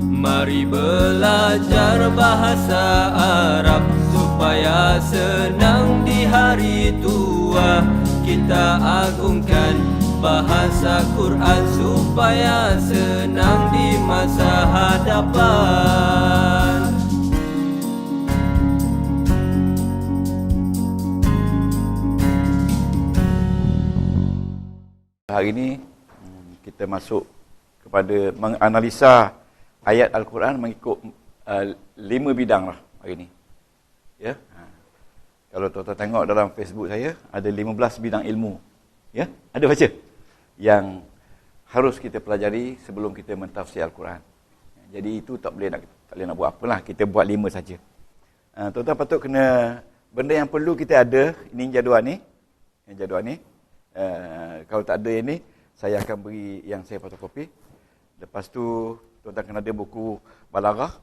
Mari belajar bahasa Arab supaya senang di hari tua. Kita agungkan bahasa Quran supaya senang di masa hadapan. Hari ini kita masuk kepada menganalisa ayat Al-Quran mengikut 5 bidang lah hari ini. Ya. Kalau tuan-tuan tengok dalam Facebook saya, ada 15 bidang ilmu. Ya, ada baca yang harus kita pelajari sebelum kita mentafsir Al-Quran. Jadi itu tak boleh nak buat apalah, kita buat 5 saja. Tuan-tuan patut kena, benda yang perlu kita ada, ini jadual ni. Yang jadual ni. Kalau tak ada ini, saya akan beri yang saya fotokopi. Lepas tu, tuan-tuan kena ada buku Balaghah.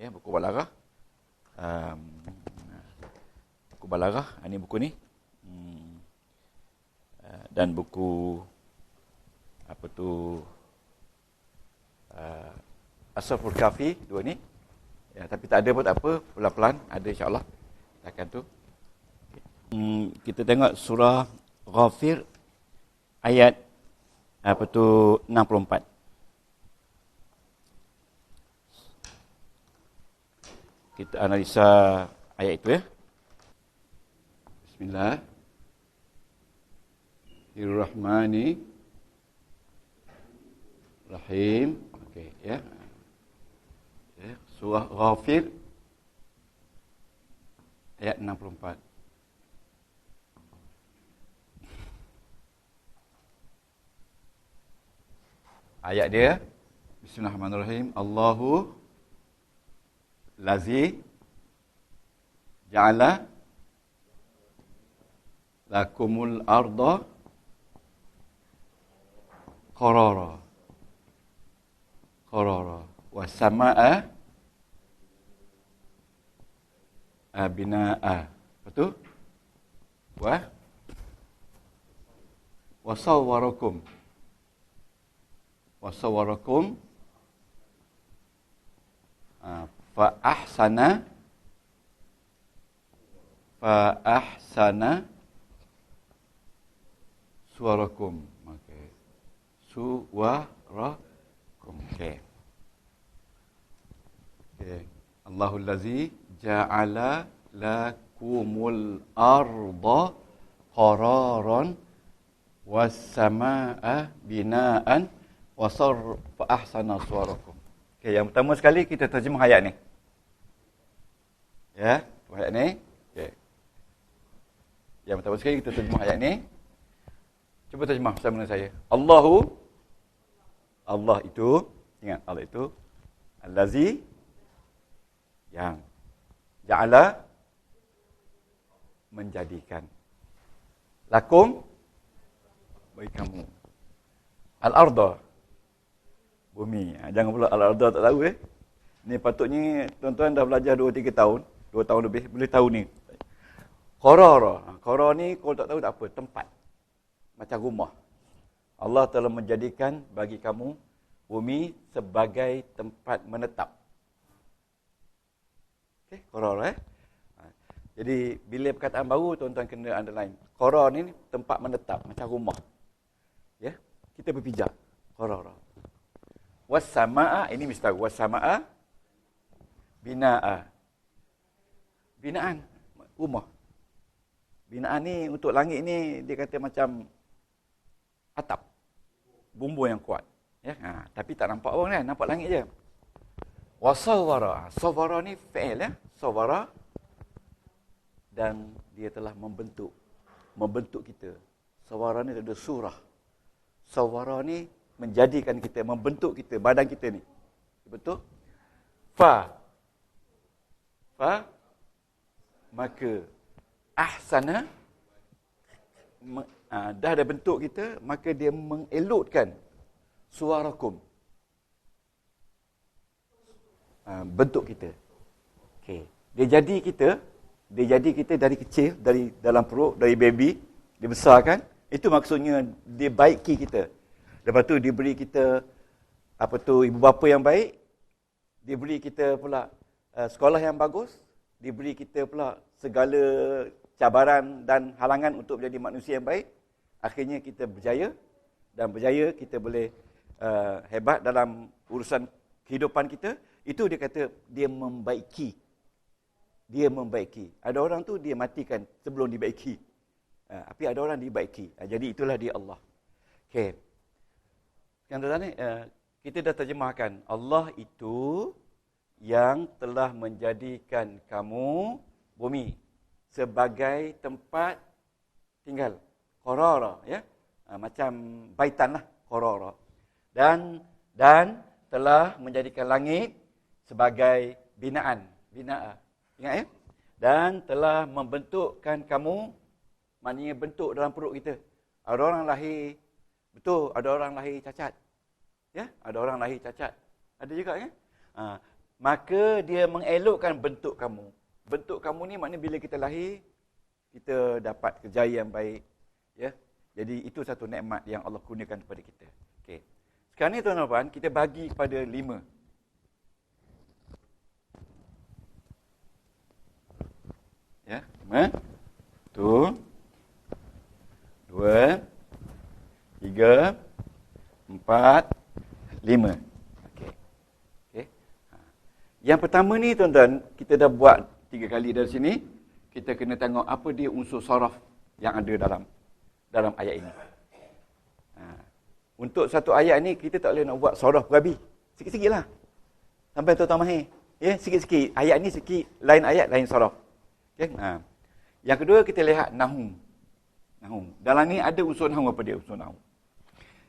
Ya, buku Balaghah. Buku Balaghah, ini buku ni. Dan buku apa tu Ashraful Kafi, dua ni. Ya, tapi tak ada pun tak apa, pelan-pelan ada insya-Allah. Akan tu. Kita tengok surah Ghafir ayat apa tu 64. Kita analisa ayat itu ya. Bismillahirrahmanirrahim. Okey ya. Surah Ghafir ayat 64. Ayat dia, Bismillahirrahmanirrahim. Allahu lazi ja'ala lakumul arda qarara was samaa binaa. Betul? Wasawwarakum fa ahsana suwarakum. Okey. Suwarakum. Okey. Allahul lazi ja'ala lakumul arda qararan was samaa binaan wasar fa ahsana suwarakum. Okey, yang pertama sekali kita terjemah ayat ni. Ya, ayat ni. Okey. Yang pertama sekali kita terjemah ayat ni. Cuba terjemah bersama dengan saya. Allah itu, ingat Allah itu Allazi yang ja'ala menjadikan lakum bagi kamu al-arda bumi. Jangan pula al-arda tak tahu Ni patutnya tuan-tuan dah belajar 2-3 tahun, 2 tahun lebih boleh tahu ni. Qarara ni kalau tak tahu tak apa, tempat. Macam rumah. Allah telah menjadikan bagi kamu bumi sebagai tempat menetap. Okey, qarara Jadi bila perkataan baru tuan-tuan kena underline. Qarara ni tempat menetap, macam rumah. Ya, kita berpijak. Qarara. Was samaa, ini mesti tahu. Was samaa binaa. Binaan, rumah. Binaan ni untuk langit ni dia kata macam atap. Bumbung yang kuat. Ya, tapi tak nampak orang kan, nampak langit je. Wasawwara. Sawwara ni fi'il ya. Sawwara. Dan dia telah membentuk kita. Sawwara ni ada surah. Sawwara ni menjadikan kita, membentuk kita, badan kita ni. Betul? Maka ahsana dah ada bentuk kita, maka dia mengelokkan suarakum. Bentuk kita. Okey. Dia jadi kita dari kecil, dari dalam perut, dari baby, dibesarkan. Itu maksudnya dia baiki kita. Lepas tu diberi kita ibu bapa yang baik, diberi kita pula sekolah yang bagus, diberi kita pula segala cabaran dan halangan untuk menjadi manusia yang baik, akhirnya kita berjaya, dan berjaya kita boleh hebat dalam urusan kehidupan kita. Itu dia kata dia membaiki. Dia membaiki. Ada orang tu dia matikan sebelum dibaiki. Tapi ada orang dibaiki. Jadi itulah dia Allah. Okey. Sekarang tuan-tuan ni, kita dah terjemahkan. Allah itu yang telah menjadikan kamu bumi sebagai tempat tinggal. Qarara, ya. Macam baitan lah, qarara. Dan telah menjadikan langit sebagai binaan. Ingat ya? Dan telah membentukkan kamu, maknanya bentuk dalam perut kita. Ada orang lahir, betul, ada orang lahir cacat. Ya, ada orang lahir cacat. Ada juga ya? Maka dia mengelokkan bentuk kamu. Bentuk kamu ni maknanya bila kita lahir, kita dapat kejayaan yang baik. Ya. Jadi itu satu nikmat yang Allah kurniakan kepada kita. Okey. Sekarang ni tuan-tuan, kita bagi kepada 5. Ya, 5. 1, 2, 3, 4, 5. Okey. Okey. Yang pertama ni tuan-tuan, kita dah buat 3 kali dari sini. Kita kena tengok apa dia unsur saraf yang ada dalam ayat ini. Untuk satu ayat ni kita tak boleh nak buat saraf berabi. Sikit-sikit lah. Sampai tuan-tuan mahir. Ya, sikit-sikit. Ayat ni sikit, lain ayat, lain saraf. Okay? Yang kedua kita lihat nahu. Dalam ni ada unsur nahu, apa dia unsur nahu.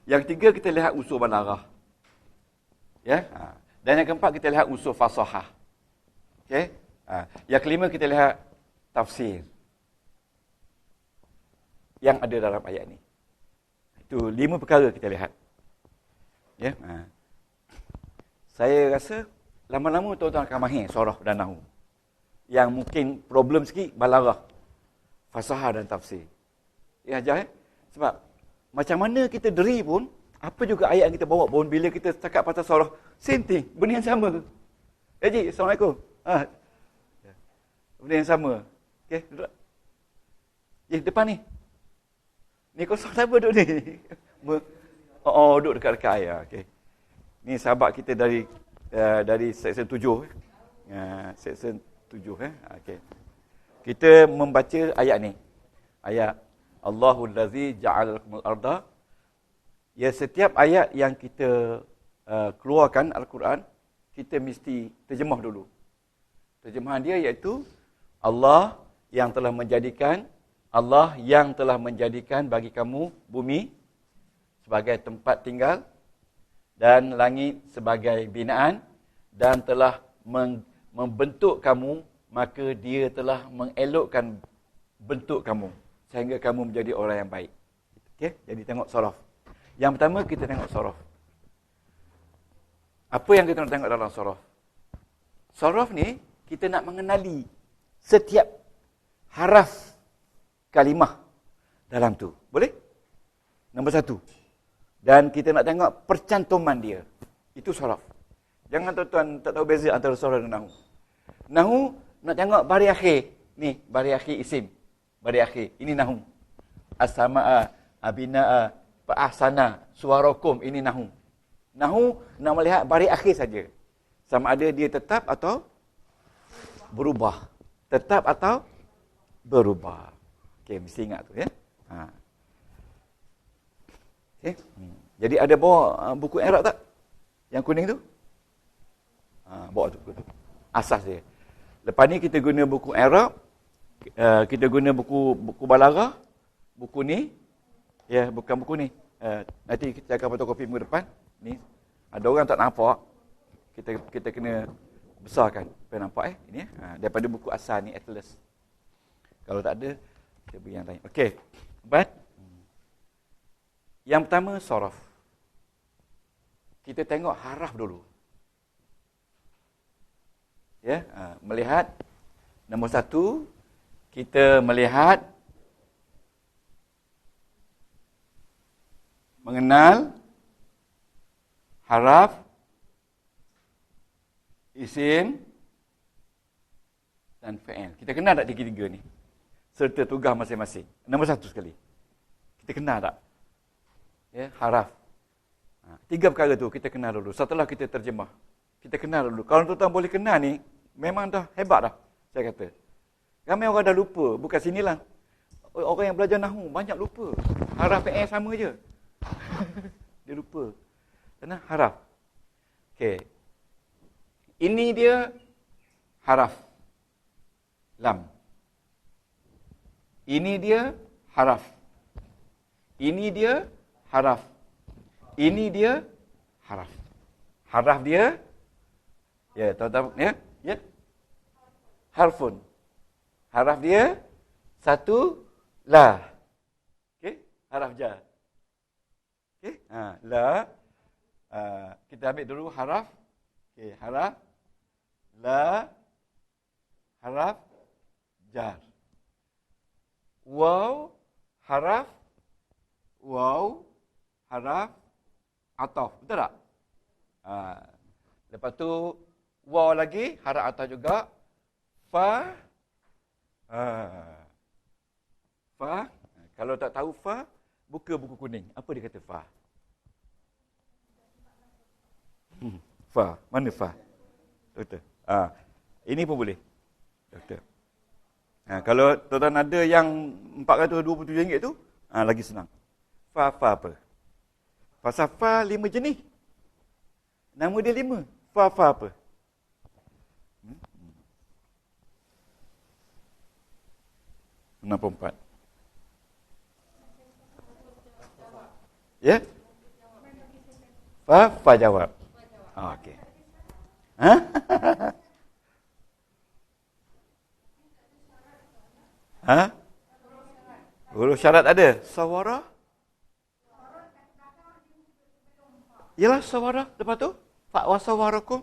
Yang ketiga kita lihat unsur balaghah. Ya. Dan yang keempat kita lihat unsur fasahah. Okey. Yang kelima kita lihat tafsir yang ada dalam ayat ni. Itu 5 perkara kita lihat. Ya. Saya rasa lama-lama tuan-tuan akan mahir saraf dan nahu. Yang mungkin problem sikit balaghah, fasahah dan tafsir. Ya ajar sebab macam mana kita deri pun, apa juga ayat yang kita bawa pun, bila kita cakap pasal saraf, same thing, benda yang sama. Haji, Assalamualaikum. Benda yang sama. Okey, duduk. Depan ni. Ni kosong siapa duduk ni? Duduk dekat-dekat ayah. Okey. Ni sahabat kita dari section 7. Section 7. Okey. Kita membaca ayat ni. Ayat Allahul Ladzi Ja'ala Lakumul Arda. Ya, setiap ayat yang kita keluarkan Al-Quran, kita mesti terjemah dulu. Terjemahan dia iaitu Allah yang telah menjadikan bagi kamu bumi sebagai tempat tinggal dan langit sebagai binaan, dan telah membentuk kamu, maka dia telah mengelokkan bentuk kamu sehingga kamu menjadi orang yang baik. Okey, jadi tengok saraf. Yang pertama kita tengok saraf. Apa yang kita nak tengok dalam saraf? Saraf ni kita nak mengenali setiap haraf kalimah dalam tu. Boleh? Nombor 1. Dan kita nak tengok percantuman dia. Itu saraf. Jangan tuan-tuan tak tahu beza antara saraf dan nahu. Nahu nak tengok baris akhir. Ni, baris akhir isim. Baris akhir. Ini nahu. As-sama'a, abina'a, fa'ahsana, suarakum. Ini nahu. Nahu nak melihat baris akhir saja. Sama ada dia tetap atau berubah. Tetap atau berubah. Okey, mesti ingat tu ya. Okey. Jadi ada bawa buku Arab tak? Yang kuning tu? Bawa tu. Asas dia. Lepas ni kita guna buku Arab, kita guna buku balaghah, buku ni, ya bukan buku ni. Nanti kita akan fotokopi minggu depan. Ni ada orang tak nampak, kita kena besarkan supaya nampak ini daripada buku asal ni Atlas. Kalau tak ada, kita beri yang lain. Okey. But yang pertama saraf. Kita tengok haraf dulu. Ya, melihat nombor 1, kita melihat mengenal haraf isim, dan fa'il. Kita kenal tak tiga-tiga ni? Serta tugas masing-masing. Nombor satu sekali. Kita kenal tak? Ya, haraf. Tiga perkara tu kita kenal dulu. Setelah kita terjemah, kita kenal dulu. Kalau tuan-tuan boleh kenal ni, memang dah hebat dah, saya kata. Ramai orang dah lupa. Bukan sinilah. Orang yang belajar Nahwu banyak lupa. Haraf fa'il sama je. Dia lupa. Kerana haraf. Okey. Ini dia haraf lam. Ini dia haraf. Ini dia haraf. Ini dia haraf. Haraf dia, ya, tahu-tahu, ya, ya. Harfun. Haraf dia satu la. Okey, haraf jar. Okey, la. Kita ambil dulu haraf. Okey, haraf la, haraf jar. Waw, haraf ataf. Betul tak? Lepas tu waw lagi, haraf ataf juga. Fa. Fa. Kalau tak tahu fa, buka buku kuning. Apa dia kata fa? Fa. Mana fa? Doktor. Ini pun boleh. Doktor. Kalau tuan-tuan ada yang RM427 tu, lagi senang. Fa apa? Pasal fa 5 jenis. Nama dia 5. Fa apa? Nampak 4. Ya? Fa jawab. Okey. Huruf syarat ada. Sawara? Yalah sawara. Lepas tu? Fa wa sawarakum.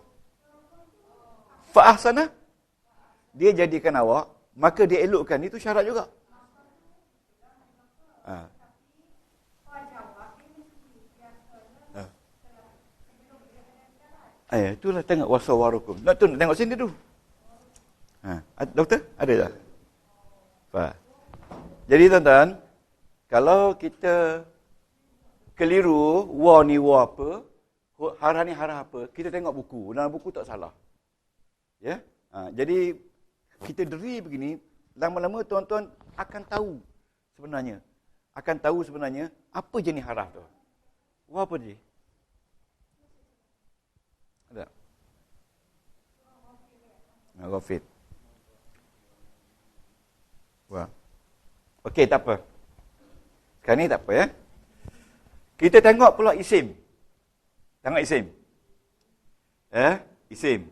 Fa ahsana. Dia jadikan awak, maka dia elokkan. Itu syarat juga. Itulah tengok wasawarukum. Nak tengok sini dulu. Doktor, ada tak? Faham. Jadi tuan-tuan, kalau kita keliru, wa ni wa apa, harah ni harah apa, kita tengok buku. Dalam buku tak salah. Ya? Jadi, kita deri begini, lama-lama tuan-tuan akan tahu sebenarnya. Apa jenis haraf tu. Wa apa je? Ada? Ghafid. Wah. Okey, tak apa. Sekarang ni tak apa ya. Kita tengok pula isim. Tengok isim. Isim.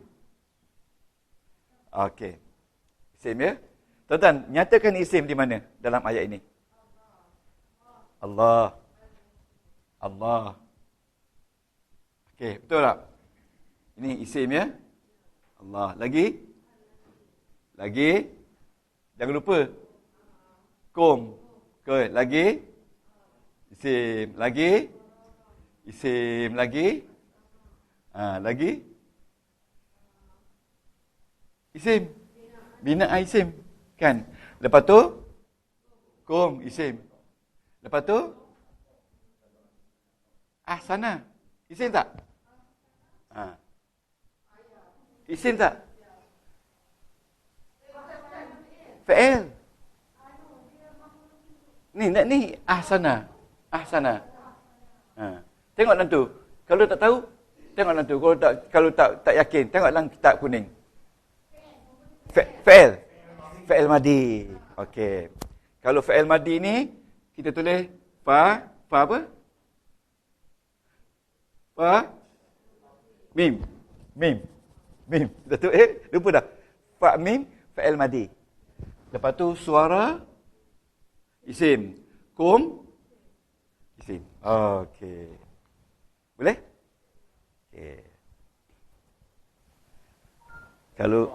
Okey. Isim ya. Tuan-tuan, nyatakan isim di mana dalam ayat ini? Allah. Allah. Okey, betul tak? Ini isim ya. Allah. Lagi? Jangan lupa. Kum. Okay. Lagi? Isim. Lagi? Lagi? Isim. Binaan isim. Kan? Lepas tu? Kum. Isim. Lepas tu? Ahsana. Isim tak? Isim tak? Fa'il. Ni ahsana. Tengok dalam tu. Kalau tak tahu, tengok dalam tu. Kalau tak yakin, tengok dalam kitab kuning. Fa'il. Fa'il madi. Okey. Kalau fa'il madi ni, kita tulis fa apa? Fa mim. Betul lupa dah. Fa mim fa'il madi. Lepas tu suara isim. Kum isim. Okey. Boleh? Okey. Kalau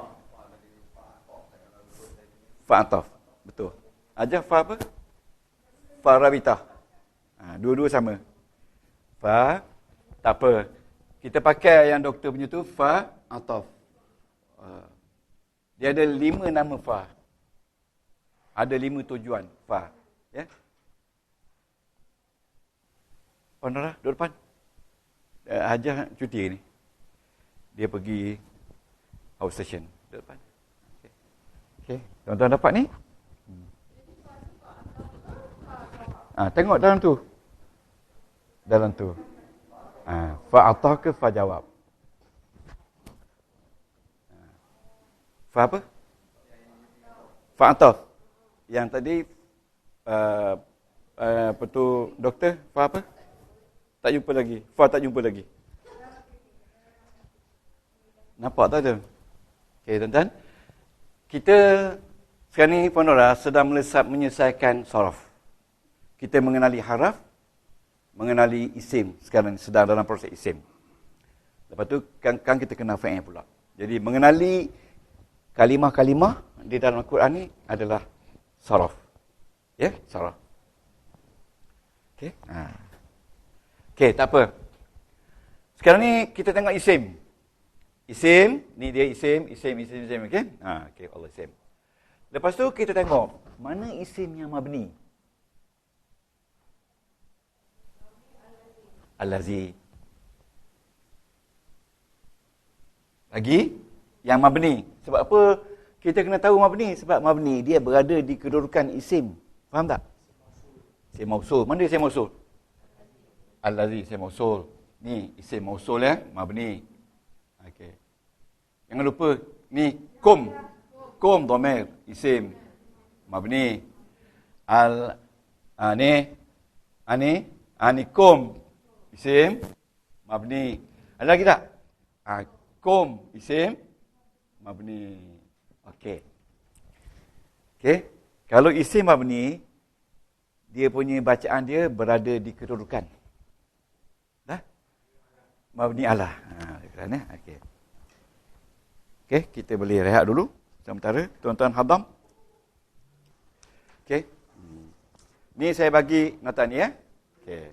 fa'ataf. Betul. Ajar fa apa? Fa rabitah. Dua-dua sama. Fa tak apa. Kita pakai yang doktor punya tu fa ataf. Dia ada 5 nama fa. Ada 5 tujuan fa. Ya. Pandara, duduk depan. Hajah cuti ni. Dia pergi outstation. Duduk depan. Okey. Tuan-tuan dapat ni? Tengok dalam tu. Dalam tu. Fa atah ke fa jawab? Fa apa? Fa atah. Yang tadi apa tu doktor? Fa apa? Tak jumpa lagi. Fa tak jumpa lagi. Nampak tak tu? Okey, tuan-tuan. Kita sekarang ni Pandora sedang menyelesaikan saraf. Kita mengenali haraf, mengenali isim. Sekarang sedang dalam proses isim. Lepas tu kan kita kena fa'il pula. Jadi mengenali kalimah-kalimah di dalam Al-Quran ni adalah saraf. Ya, saraf. Okey. Okey, tak apa. Sekarang ni kita tengok isim. Isim, ni dia isim, okey? Okey, Allah isim. Lepas tu kita tengok mana isim yang mabni. Allazi. Lagi yang mabni. Sebab apa kita kena tahu mabni? Sebab mabni dia berada di kedudukan isim. Faham tak? Isim mausul. Mana isim mausul? Allazi isim mausul. Ni isim mausul ya, mabni. Okey. Jangan lupa ni kum. Kum dhamir isim mabni. Anikum isim mabni. Ada lagi tak? Kum isim mabni. Okey. Okey. Kalau isim mabni, dia punya bacaan dia berada di kedudukan. Dah? Mabni alah. Kerana okey. Okey, kita boleh rehat dulu sementara. Tuan-tuan hadam. Okey. Ni saya bagi nota ni ya. Okey.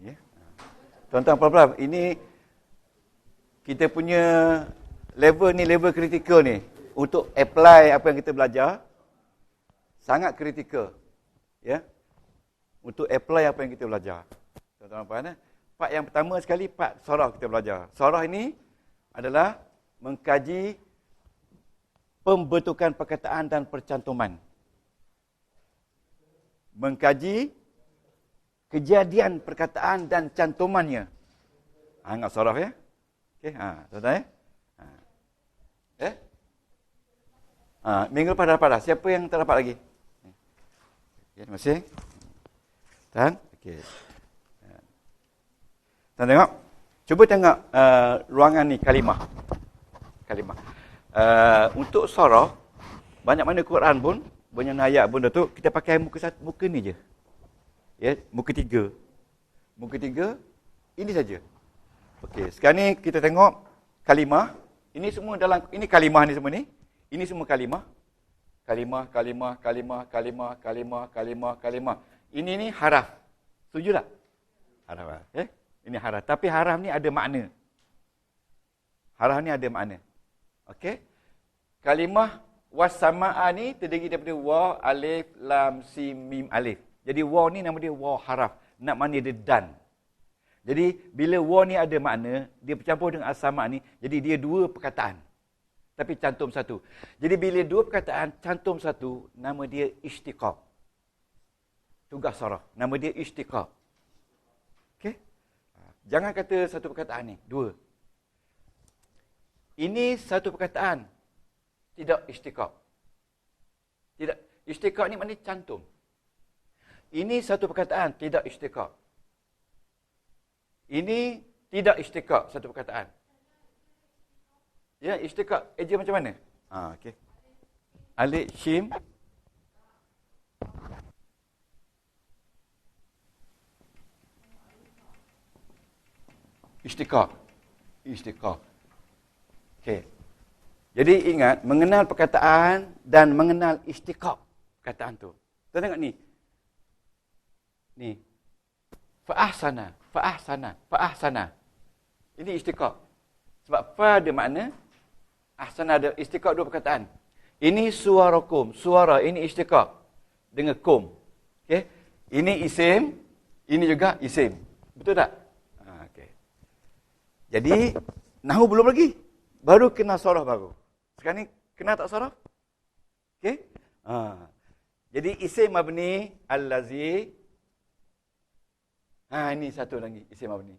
Ya. Tuan-tuan pelan-pelan, ini kita punya level ni level kritikal ni. Untuk apply apa yang kita belajar sangat kritikal. Ya. Untuk apply apa yang kita belajar. Tuan-tuan faham? Part yang pertama sekali part sarah kita belajar. Sarah ini adalah mengkaji pembentukan perkataan dan percantuman. Mengkaji kejadian perkataan dan cantumannya. Ingat saraf ya? Okey, tuan-tuan ya? Minggu lepas dah dapat dah. Siapa yang tak dapat lagi? Okey, terima kasih. Tahan. Okey. Tuan tengok. Cuba tengok ruangan ni kalimah. Kalimah. Untuk saraf, banyak mana Quran pun, banyak ayat pun Datuk, kita pakai muka ni je. Ya, muka 3. Muka 3, ini saja. Okey, sekarang ni kita tengok kalimah. Ini semua dalam, ini kalimah ni semua ni. Ini semua kalimah. Kalimah. Ini ni haraf. Setuju tak? Haraf. Ini haraf. Tapi haraf ni ada makna. Haraf ni ada makna. Okey. Kalimah was-samaa ni terdiri daripada waw, alif, lam, sim, mim, alif. Jadi waw ni nama dia waw haraf. Nak makna dia dan. Jadi bila waw ni ada makna, dia bercampur dengan as-samaa ni, jadi dia 2 perkataan. Tapi cantum 1. Jadi bila 2 perkataan cantum 1, nama dia istiqaq. Tugas saraf. Nama dia istiqaq. Okey? Jangan kata satu perkataan ni, 2. Ini satu perkataan. Tidak istiqaq. Tidak. Istiqaq ni maknanya cantum. Ini satu perkataan, tidak istiqaq. Ini tidak istiqaq, satu perkataan. Ya, istiqaq. Eja macam mana? Okey. Alif, shim. Istiqaq. Okey. Jadi ingat, mengenal perkataan dan mengenal istiqaq perkataan tu. Kita tengok ni. Ni. Fa'ahsana. Ini istiqaq. Sebab fa ada makna ahsana, ada istiqaq dua perkataan. Ini suarakum, suara, ini istiqaq dengan kum. Okey. Ini isim, ini juga isim. Betul tak? Okey. Jadi nahwu belum lagi. Baru kena saraf baru. Sekarang ni kena tak saraf? Okey? Jadi isim mabni allazi. Ini satu lagi isim mabni.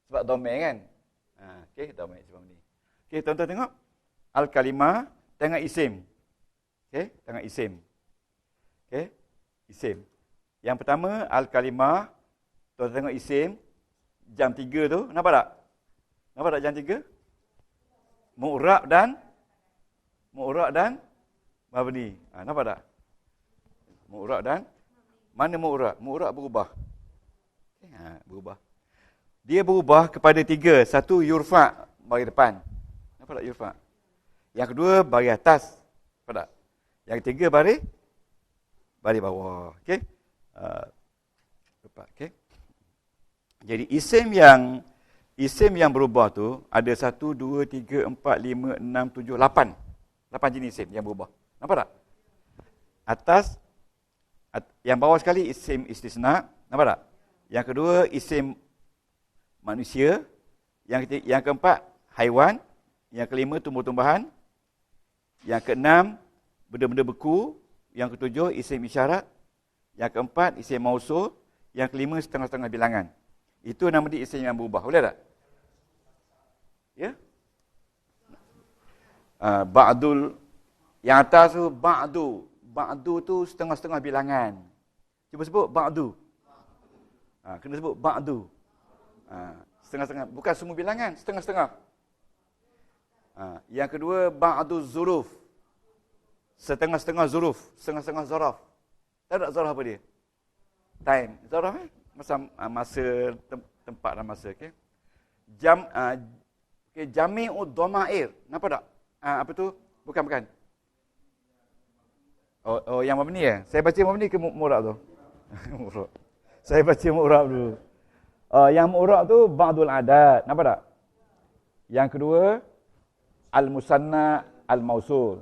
Sebab dhamir kan? Okey, dhamir isim mabni. Okey, tuan-tuan tengok. Al-kalimah tengok isim. Okey, tengok isim. Okey, isim. Yang pertama al-kalimah, tuan tengok isim jam 3 tu, nampak tak? Nampak tak jam 3? Mu'rab dan mabni. Nampak tak? Mu'rab dan mana mu'rab? Mu'rab berubah. Okay, berubah. Dia berubah kepada 3. Satu yurfa, bagi depan. Nampak tak yurfa? Yang kedua bagi atas. Nampak tak? Yang ketiga bagi bawah. Okey. Okey. Jadi isim yang berubah tu ada 1, 2, 3, 4, 5, 6, 7, 8. 8 jenis isim yang berubah. Nampak tak? Atas, yang bawah sekali isim istisna. Nampak tak? Yang kedua isim manusia. Yang keempat haiwan. Yang kelima tumbuh-tumbuhan. Yang keenam benda-benda beku. Yang ketujuh isim isyarat. Yang keempat isim mausul. Yang kelima setengah-setengah bilangan. Itu nama dia isim yang berubah. Boleh tak? Ya? Ba'dul. Yang atas tu ba'du. Ba'du tu setengah-setengah bilangan. Cuba sebut ba'du. Kena sebut ba'du. Setengah-setengah. Bukan semua bilangan. Setengah-setengah. Yang kedua ba'du zuruf. Setengah-setengah zuruf. Setengah-setengah zaraf. Tahu tak zaraf apa dia? Time. Zaraf masa, tempat dan masa. Okay? Jami'ud dhamair. Nampak tak? Apa tu? Bukan. Oh, yang mabni ya? Saya baca mabni ke mu'rab tu? Mu'rab. Saya baca mu'rab dulu. Yang mu'rab tu ba'dul adat. Nampak tak? Yang kedua al-musanna al-mausul.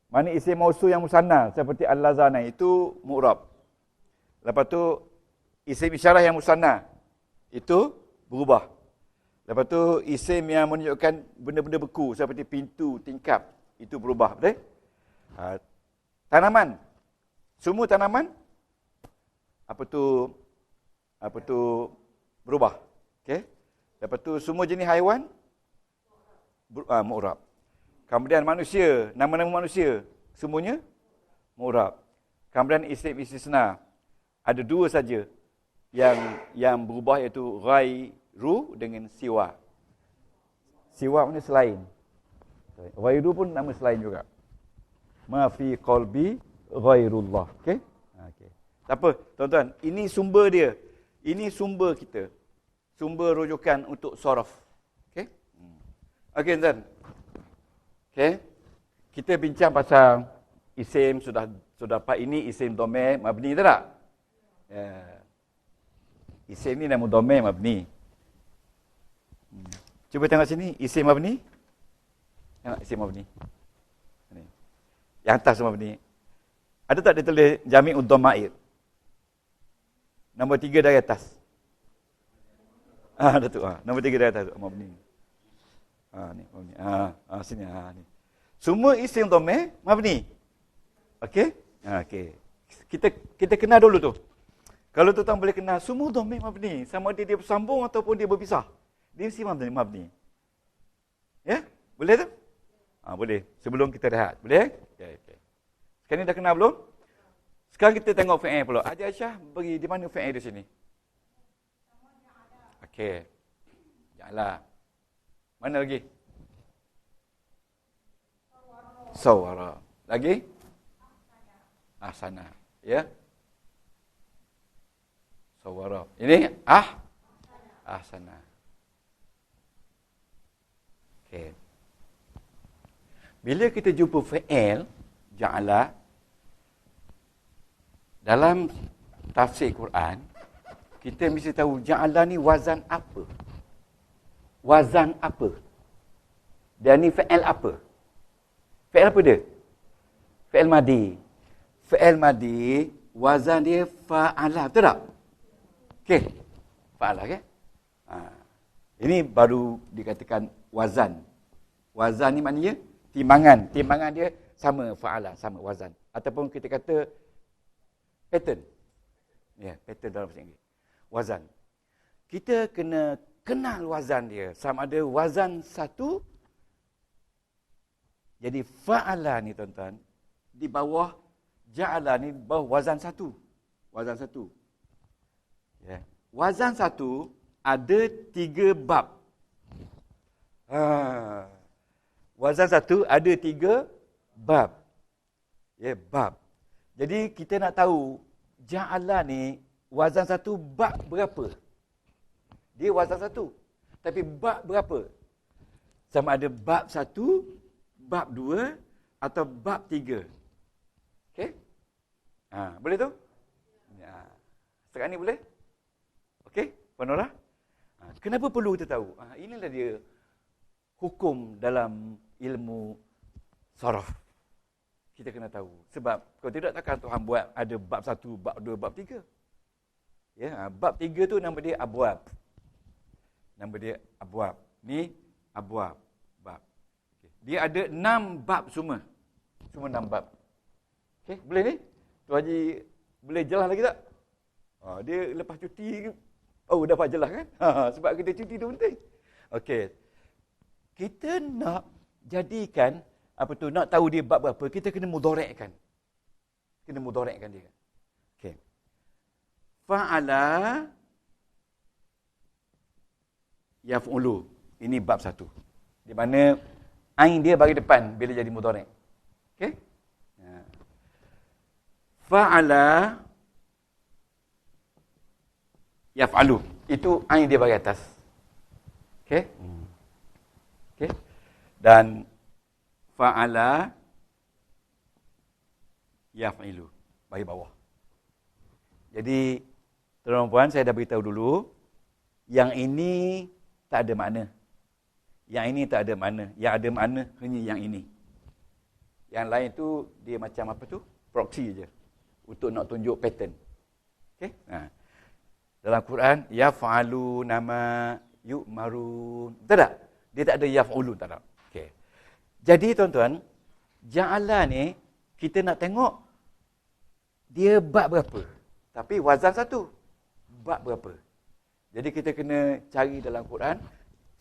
Mana isim mausul yang musanna seperti al-lazana itu mu'rab. Lepas tu isim isyarah yang musanna itu berubah. Lepas tu isim yang menunjukkan benda-benda beku seperti pintu, tingkap itu berubah, betul? Tanaman. Semua tanaman apa tu berubah. Okey. Lepas tu semua jenis haiwan mu'rab. Kemudian manusia, nama-nama manusia semuanya mu'rab. Kemudian isim istisna ada 2 saja yang berubah, iaitu ghairu dengan siwa. Siwa maknanya selain. Ghairu pun nama selain juga. Ma fi qalbi ghairullah. Okey? Okey. Tak apa, tuan-tuan, ini sumber dia. Ini sumber kita. Sumber rujukan untuk saraf. Okey? Okey, tuan. Okey. Kita bincang pasal isim sudah dapat ini isim dhamir mabni tak? Isim ni nama dhamir mabni. Cuba tengok sini isim mabni. Tengok isim mabni. Ni. Yang atas mabni. Ada tak dia tulis jami'ud dhamair? Nombor 3 dari atas. Ada tu. Nombor 3 dari atas mabni. Ni mabni. Sini ni. Semua isim dhamir mabni. Okey? Okey. Kita kenal dulu tu. Kalau tuan-tuan boleh kenal semua dhamir mabni, sama ada dia bersambung ataupun dia berpisah, dia mesti mabni. Ya? Boleh tu? Boleh. Sebelum kita rehat. Boleh? Okay. Sekarang ni dah kenal belum? Sekarang kita tengok fi'il pula. Haji Aisyah bagi di mana fi'il di sini? Okey. Ja'ala. Mana lagi? Sawara. Lagi? Ahsana. Ya? Sawara. Ini ahsana. Okey. Bila kita jumpa fi'il ja'ala dalam tafsir Quran, kita mesti tahu ja'ala ni wazan apa? Wazan apa? Dan ni fi'il apa? Fi'il apa dia? Fi'il madi. Fi'il madi, wazan dia fa'ala. Betul tak? Okey. Fa'ala, okey? Ini baru dikatakan wazan. Wazan ni maknanya timbangan. Timbangan dia sama fa'ala, sama wazan. Ataupun kita kata pattern. Ya, pattern dalam bahasa Inggeris. Wazan. Kita kena kenal wazan dia. Sama ada wazan satu. Jadi fa'ala ni tuan-tuan, di bawah ja'ala ni bawah wazan satu. Wazan satu. Ya. Wazan satu ada 3 bab. Wazan satu ada 3 bab. Ya, bab. Jadi kita nak tahu ja'ala ni wazan satu bab berapa? Dia wazan satu. Tapi bab berapa? Sama ada bab 1, bab 2 atau bab 3. Okey? Boleh tu? Ya. Sekarang ni boleh? Okey, Puan Nora? Kenapa perlu kita tahu? Inilah dia hukum dalam ilmu saraf. Kita kena tahu. Sebab kalau tidak takkan Tuhan buat ada bab 1, bab 2, bab 3. Ya, bab 3 tu nama dia abwab. Nama dia abwab. Ni abwab. Bab. Okay. Dia ada 6 bab semua. Semua 6 bab. Okey, boleh ni? Tuan Haji boleh jelas lagi tak? Dia lepas cuti, dapat jelas kan? Sebab kita cuti tu penting. Okey. Kita nak jadikan, nak tahu dia bab berapa, kita kena mudharakkan. Kena mudharakkan dia. Okey. Fa'ala yaf'ulu. Ini bab 1. Di mana ain dia bagi depan bila jadi mudharak. Okey? Fa'ala yaf'alu. Itu ain dia bagi atas. Okey? Okey? Dan fa'ala yaf'ilu bagi bawah. Jadi tuan-tuan puan, saya dah beritahu dulu, yang ini tak ada makna. Yang ini tak ada makna. Yang ada makna hanya yang ini. Yang lain tu dia macam apa tu? Proxy je. Untuk nak tunjuk pattern. Okey? Dalam Quran, yaf'alu nama yu'marun. Betul tak? Dia tak ada yaf'ulun, tak ada. Okey. Jadi tuan-tuan, ja'ala ni kita nak tengok dia bab berapa. Tapi wazan satu. Bab berapa. Jadi kita kena cari dalam Quran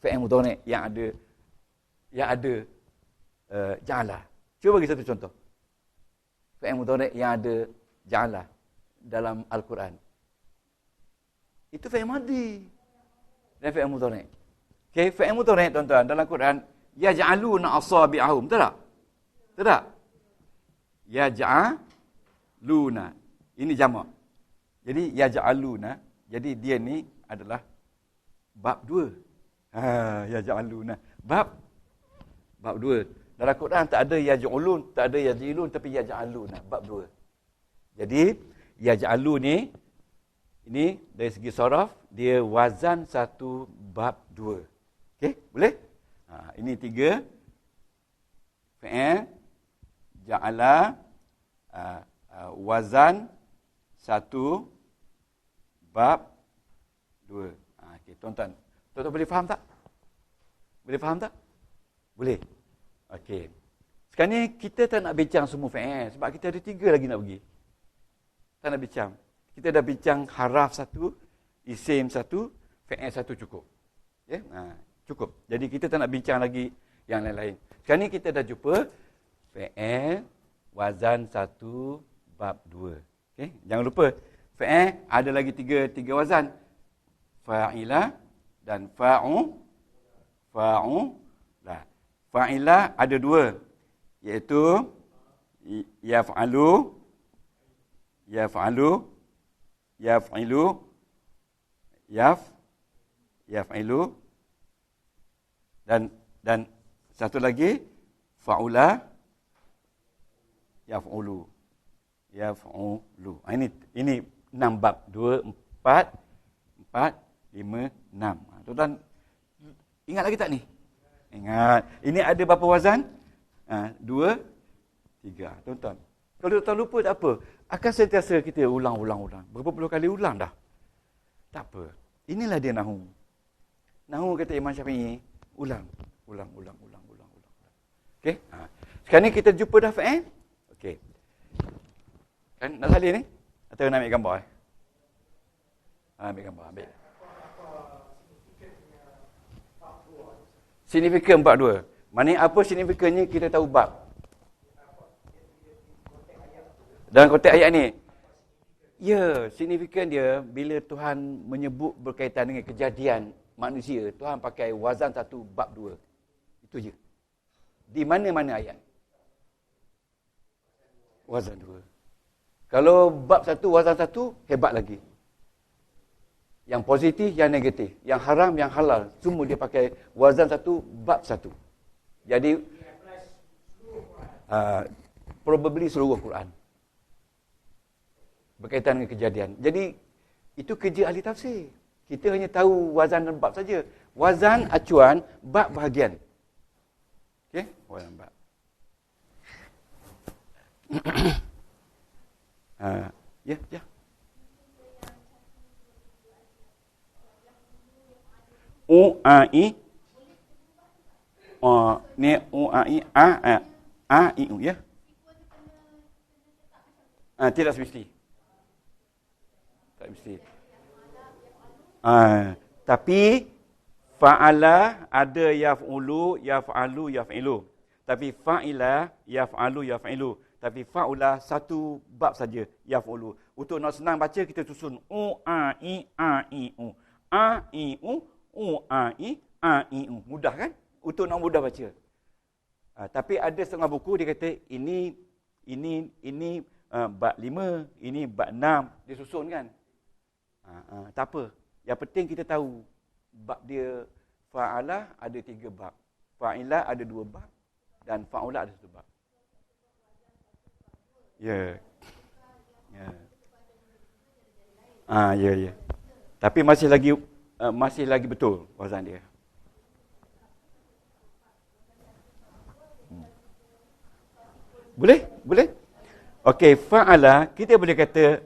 fi'il mudhari' yang ada ja'ala. Cuba bagi satu contoh. Fi'il mudhari' yang ada ja'ala dalam Al-Quran. Itu fi'il madi dan fi'il mudhari'. Okey, fi'il mudhari' tuan-tuan dalam Quran yaj'aluna asabi'ahum, betul tak? Betul tak? Yaj'aluna. Ini jamak. Jadi yaj'aluna, jadi dia ni adalah bab 2. Yaj'aluna. Bab 2. Dalam Quran tak ada yaj'ulun, tak ada yaj'ilun, tapi yaj'aluna, bab 2. Jadi yaj'alu ni, ini dari segi saraf, dia wazan 1 bab 2. Okey, boleh? Ini 3 fi'il ja'ala wazan 1 bab 2. Okey, tuan-tuan. Tuan-tuan boleh faham tak? Boleh faham tak? Boleh. Okey. Sekarang ni kita tak nak bincang semua fi'il sebab kita ada 3 lagi nak pergi. Tak nak bincang. Kita dah bincang haraf 1, isim 1, fi'il 1 cukup. Ya? Cukup. Jadi kita tak nak bincang lagi yang lain-lain. Sekarang ni kita dah jumpa fi'il wazan 1 bab 2. Okey, jangan lupa fi'il ada lagi 3 wazan. Fa'ila dan fa'ulah. Fa'ila ada 2 iaitu yaf'ilu, yaf'ilu dan satu lagi fa'ula yaf'ulu. Ini 6 bab. 2, 4, 5, 6. Tuan-tuan ingat lagi tak ni? Ingat, ini ada berapa wazan? 2, 3. Tuan-tuan. Kalau tuan lupa tak apa. Akan sentiasa kita ulang. Berapa puluh kali ulang dah. Tak apa. Inilah dia nahu. Nahu kata Imam Syafi'i, ulang. Okey? Sekarang ni kita jumpa dah fa'il. Okey. Kan nak salin ni? Atau nak ambil gambar? Ambil gambar, ambil. Signifikan bab 2. Maknanya apa signifikannya kita tahu bab. Dalam konteks ayat ni. Ya, signifikan dia bila Tuhan menyebut berkaitan dengan kejadian manusia, Tuhan pakai wazan 1 bab 2. Itu je. Di mana-mana ayat. Wazan 2. Kalau bab 1 wazan 1, hebat lagi. Yang positif, yang negatif. Yang haram, yang halal. Semua dia pakai wazan 1, bab 1. Jadi, probably seluruh Quran. Berkaitan dengan kejadian. Jadi, itu kerja ahli tafsir. Kita hanya tahu wazan dan bab saja. Wazan, acuan, bab bahagian. Okey? Wazan bab. Ya. U-A-I ni U-A-I A-I-U ya. Tidak semesti. Tak mesti. Tapi fa'ala ada yaf'ulu, yaf'alu, yaf'ilu. Tapi fa'ila, yaf'alu, yaf'ilu. Tapi fa'ula satu bab saja, yaf'ulu. Untuk nak senang baca kita susun U-A-I A-I-U. A-I-U U-A-I A-I-U. Mudah kan? Untuk nak mudah baca. Tapi ada setengah buku dia kata ini bab 5, ini bab 6. Dia susun kan? Tak apa. Yang penting kita tahu bab dia fa'alah ada 3 bab. Fa'ilah ada 2 bab. Dan fa'ulah ada 1 bab. Ya. Ya. Tapi masih lagi betul wazan dia. Boleh? Okey, fa'ala kita boleh kata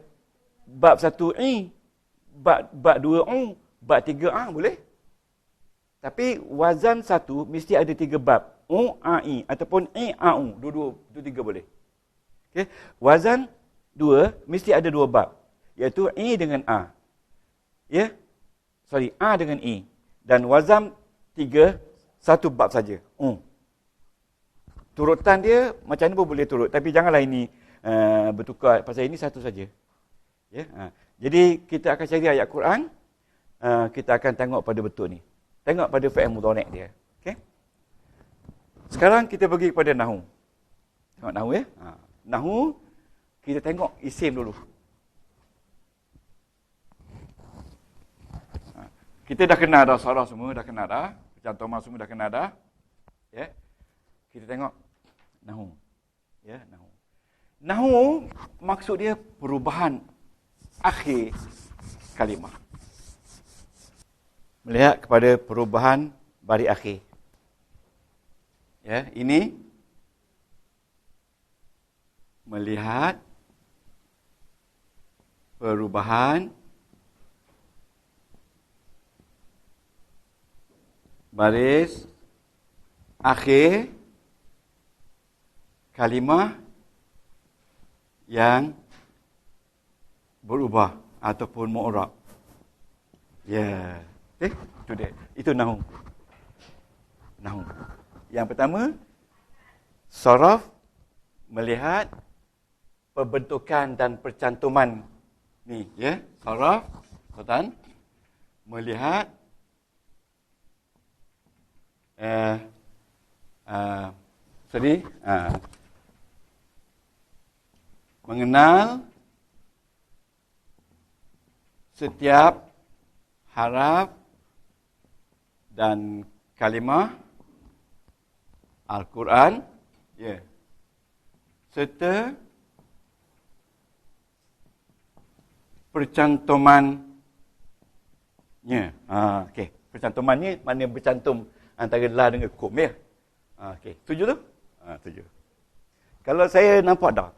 bab 1 bab 2 bab 3 boleh. Tapi wazan 1 mesti ada 3 bab. U-A-I ataupun I-A-U. Dua-dua, itu 3 boleh. Okey, wazan 2 mesti ada 2 bab. Iaitu I dengan A. Ya? Sorry, A dengan I. Dan wazan 3, 1 bab saja. Turutan dia macam mana pun boleh turut. Tapi janganlah ini bertukar. Pasal ini satu saja. Ya? Jadi kita akan cari ayat Quran. Kita akan tengok pada betul ni. Tengok pada fi'il mudhari' dia. Okay? Sekarang kita pergi kepada nahu. Tengok nahu ya. Nahu, kita tengok isim dulu. Kita dah kenal dah, sarah semua dah kenal dah. Cantuman semua dah kenal dah. Ya. Kita tengok nahu. Ya, nahu. Nahu maksud dia perubahan akhir kalimah. Melihat kepada perubahan baris akhir. Ya, ini melihat perubahan baris akhir kalimah yang berubah ataupun mu'rab. Ya. Itu dia. Itu nahu. Nahu. Yang pertama, saraf melihat pembentukan dan percantuman ni, ya. Saraf, tuan, melihat mengenal setiap haraf dan kalimah Al-Quran, ya, serta percantumannya. Okey, percantumannya mana bercantum antara la dengan kum, ya. Okey, setuju tu? Setuju. Kalau saya nampak dah,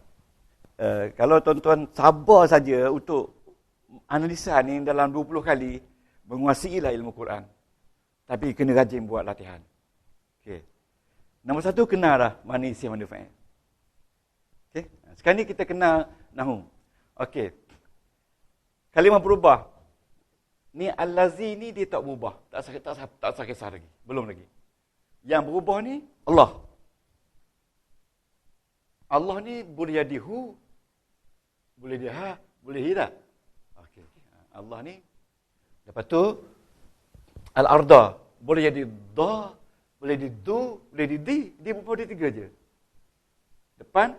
kalau tuan-tuan sabar saja untuk analisa ni dalam 20 kali, menguasailah ilmu Quran. Tapi kena rajin buat latihan. Okey. Nombor satu, kenallah mana isim, mana fa'il. Okey. Sekarang ni kita kenal nahu. Okey. Kalimah berubah. Ni allazi ni dia tak berubah. Tak sah kisah lagi. Belum lagi. Yang berubah ni Allah. Allah ni boleh jadi hu, boleh dia ha, boleh hi tak? Okey. Allah ni. Lepas tu al-arda boleh jadi da, boleh di du, boleh di di. Dia berubah dia tiga je. Depan,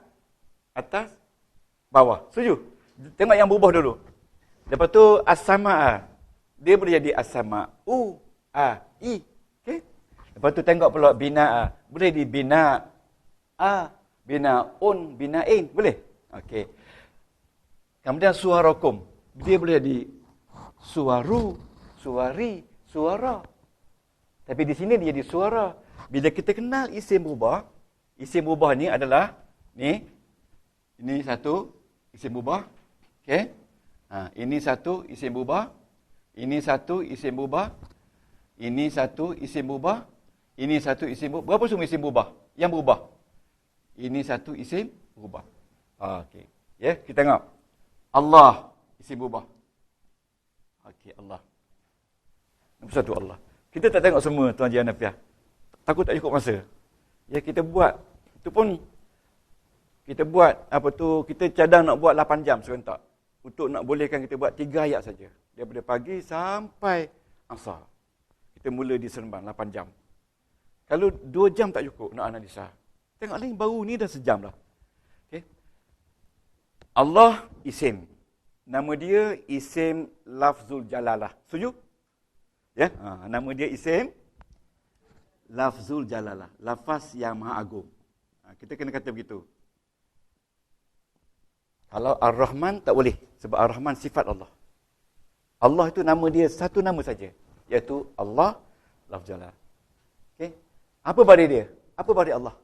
atas, bawah. Setuju? Tengok yang berubah dulu. Lepas tu as-sama'a. Dia boleh jadi as-sama'u, a, i. Okey? Lepas tu tengok pula bina'a. Boleh di bina, a, bina'un, bina'in. Boleh? Okey. Kemudian suarakum. Dia boleh jadi suaru, suari, suara. Tapi di sini dia jadi suara. Bila kita kenal isim berubah ni adalah ni. Ini satu isim berubah. Okey. Ini satu isim berubah. Ini satu isim berubah. Ini satu isim berubah. Ini satu isim berubah. Berapa semua isim berubah? Yang berubah. Ini satu isim berubah. Okey. Ya, kita tengok. Allah isim berubah. Okey, Allah. Nombor satu Allah. Kita tak tengok semua Tuan Haji Hanafiah. Takut tak cukup masa. Ya, kita buat. Itu pun kita buat apa tu, kita cadang nak buat 8 jam serentak. Untuk nak bolehkan kita buat 3 ayat saja. Daripada pagi sampai asar. Kita mula di Seremban 8 jam. Kalau 2 jam tak cukup nak analisa. Tengok ni baru ni dah sejam dah. Okey. Allah isim. Nama dia isim lafzul jalalah. Setuju? Ya, nama dia isim lafzul jalalah. Lafaz yang maha agung. Kita kena kata begitu. Kalau Ar-Rahman tak boleh. Sebab Ar-Rahman sifat Allah. Allah itu nama dia satu nama saja. Iaitu Allah lafzul jalalah. Okey. Apa baris dia? Apa baris Allah?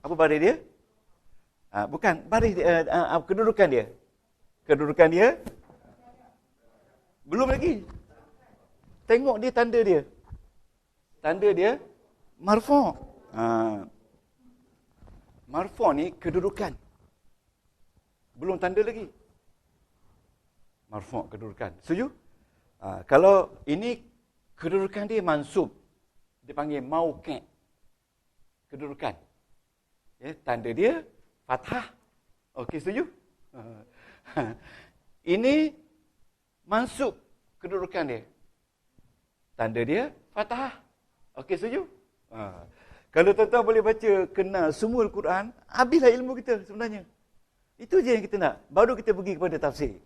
Apa baris dia? Bukan. Baris dia, kedudukan dia. Kedudukan dia? Belum lagi. Tengok dia tanda dia. Tanda dia marfu'. Marfu' ni kedudukan. Belum tanda lagi. Marfu' kedudukan. Setuju? Kalau ini kedudukan dia mansub. Dia panggil mauqi'. Kedudukan. Ya, tanda dia fathah. Okey, setuju? Ini mansub kedudukan dia. Tanda dia fathah. Okey, setuju? Kalau tuan-tuan boleh baca, kenal semua Al-Quran, habislah ilmu kita sebenarnya. Itu je yang kita nak. Baru kita pergi kepada tafsir.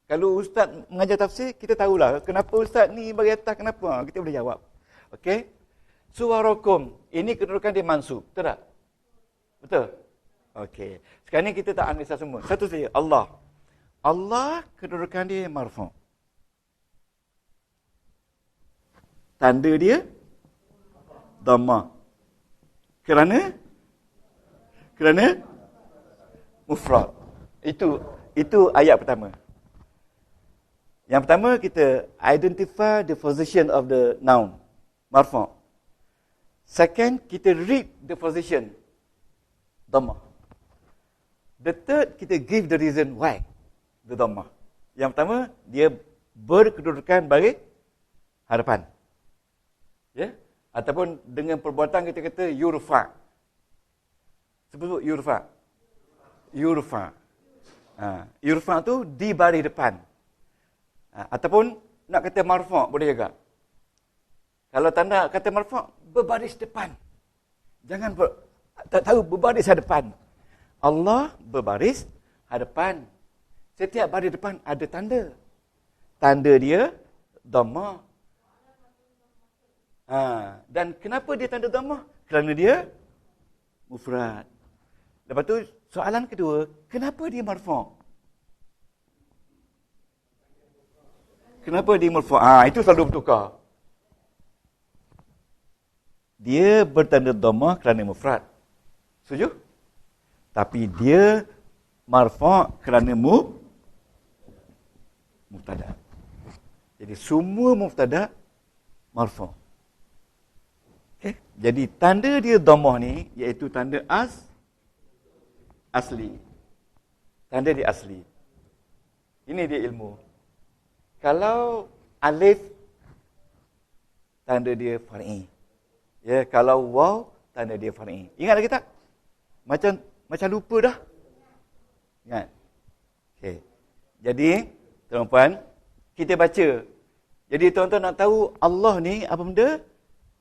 Kalau ustaz mengajar tafsir, kita tahulah kenapa ustaz ni bagi atas, kenapa. Kita boleh jawab. Okey? Suarakum. Ini kedudukan dia mansub. Betul tak? Betul? Okey. Sekarang ni kita tak analisa semua. Satu saja. Allah. Allah kedudukan dia marfu'. Tanda dia dhamma. Kerana mufrad. Itu ayat pertama. Yang pertama kita identify the position of the noun, marfu'. Second, kita read the position, dhamma. The third, kita give the reason why the dhamma. Yang pertama, dia berkedudukan bagi hadapan. Ya? Ataupun dengan perbuatan kita kata yurfa. Sebut yurfa. Yurfa. Yurfa tu di baris depan. Ataupun nak kata marfu' boleh juga. Kalau tanda kata marfu' berbaris depan. Jangan tak tahu berbaris hadapan. Allah berbaris hadapan. Setiap baris depan ada tanda. Tanda dia dhamma. Dan kenapa dia tanda dhamma? Kerana dia mufrad. Lepas tu soalan kedua, kenapa dia marfu'? Kenapa dia marfu'? Itu selalu bertukar. dia bertanda dhammah kerana mufrad. Setuju? Tapi dia marfa' kerana mubtada. Jadi semua mubtada marfa'. Okey. Jadi tanda dia dhammah ni iaitu tanda asli. Tanda dia asli. Ini dia ilmu. Kalau alif, tanda dia far'i. Ya, kalau waw, tanda dia far'i. Ingat lagi tak? Macam lupa dah. Ingat. Okey. Jadi, tuan-tuan, kita baca. Jadi tuan-tuan nak tahu Allah ni apa benda?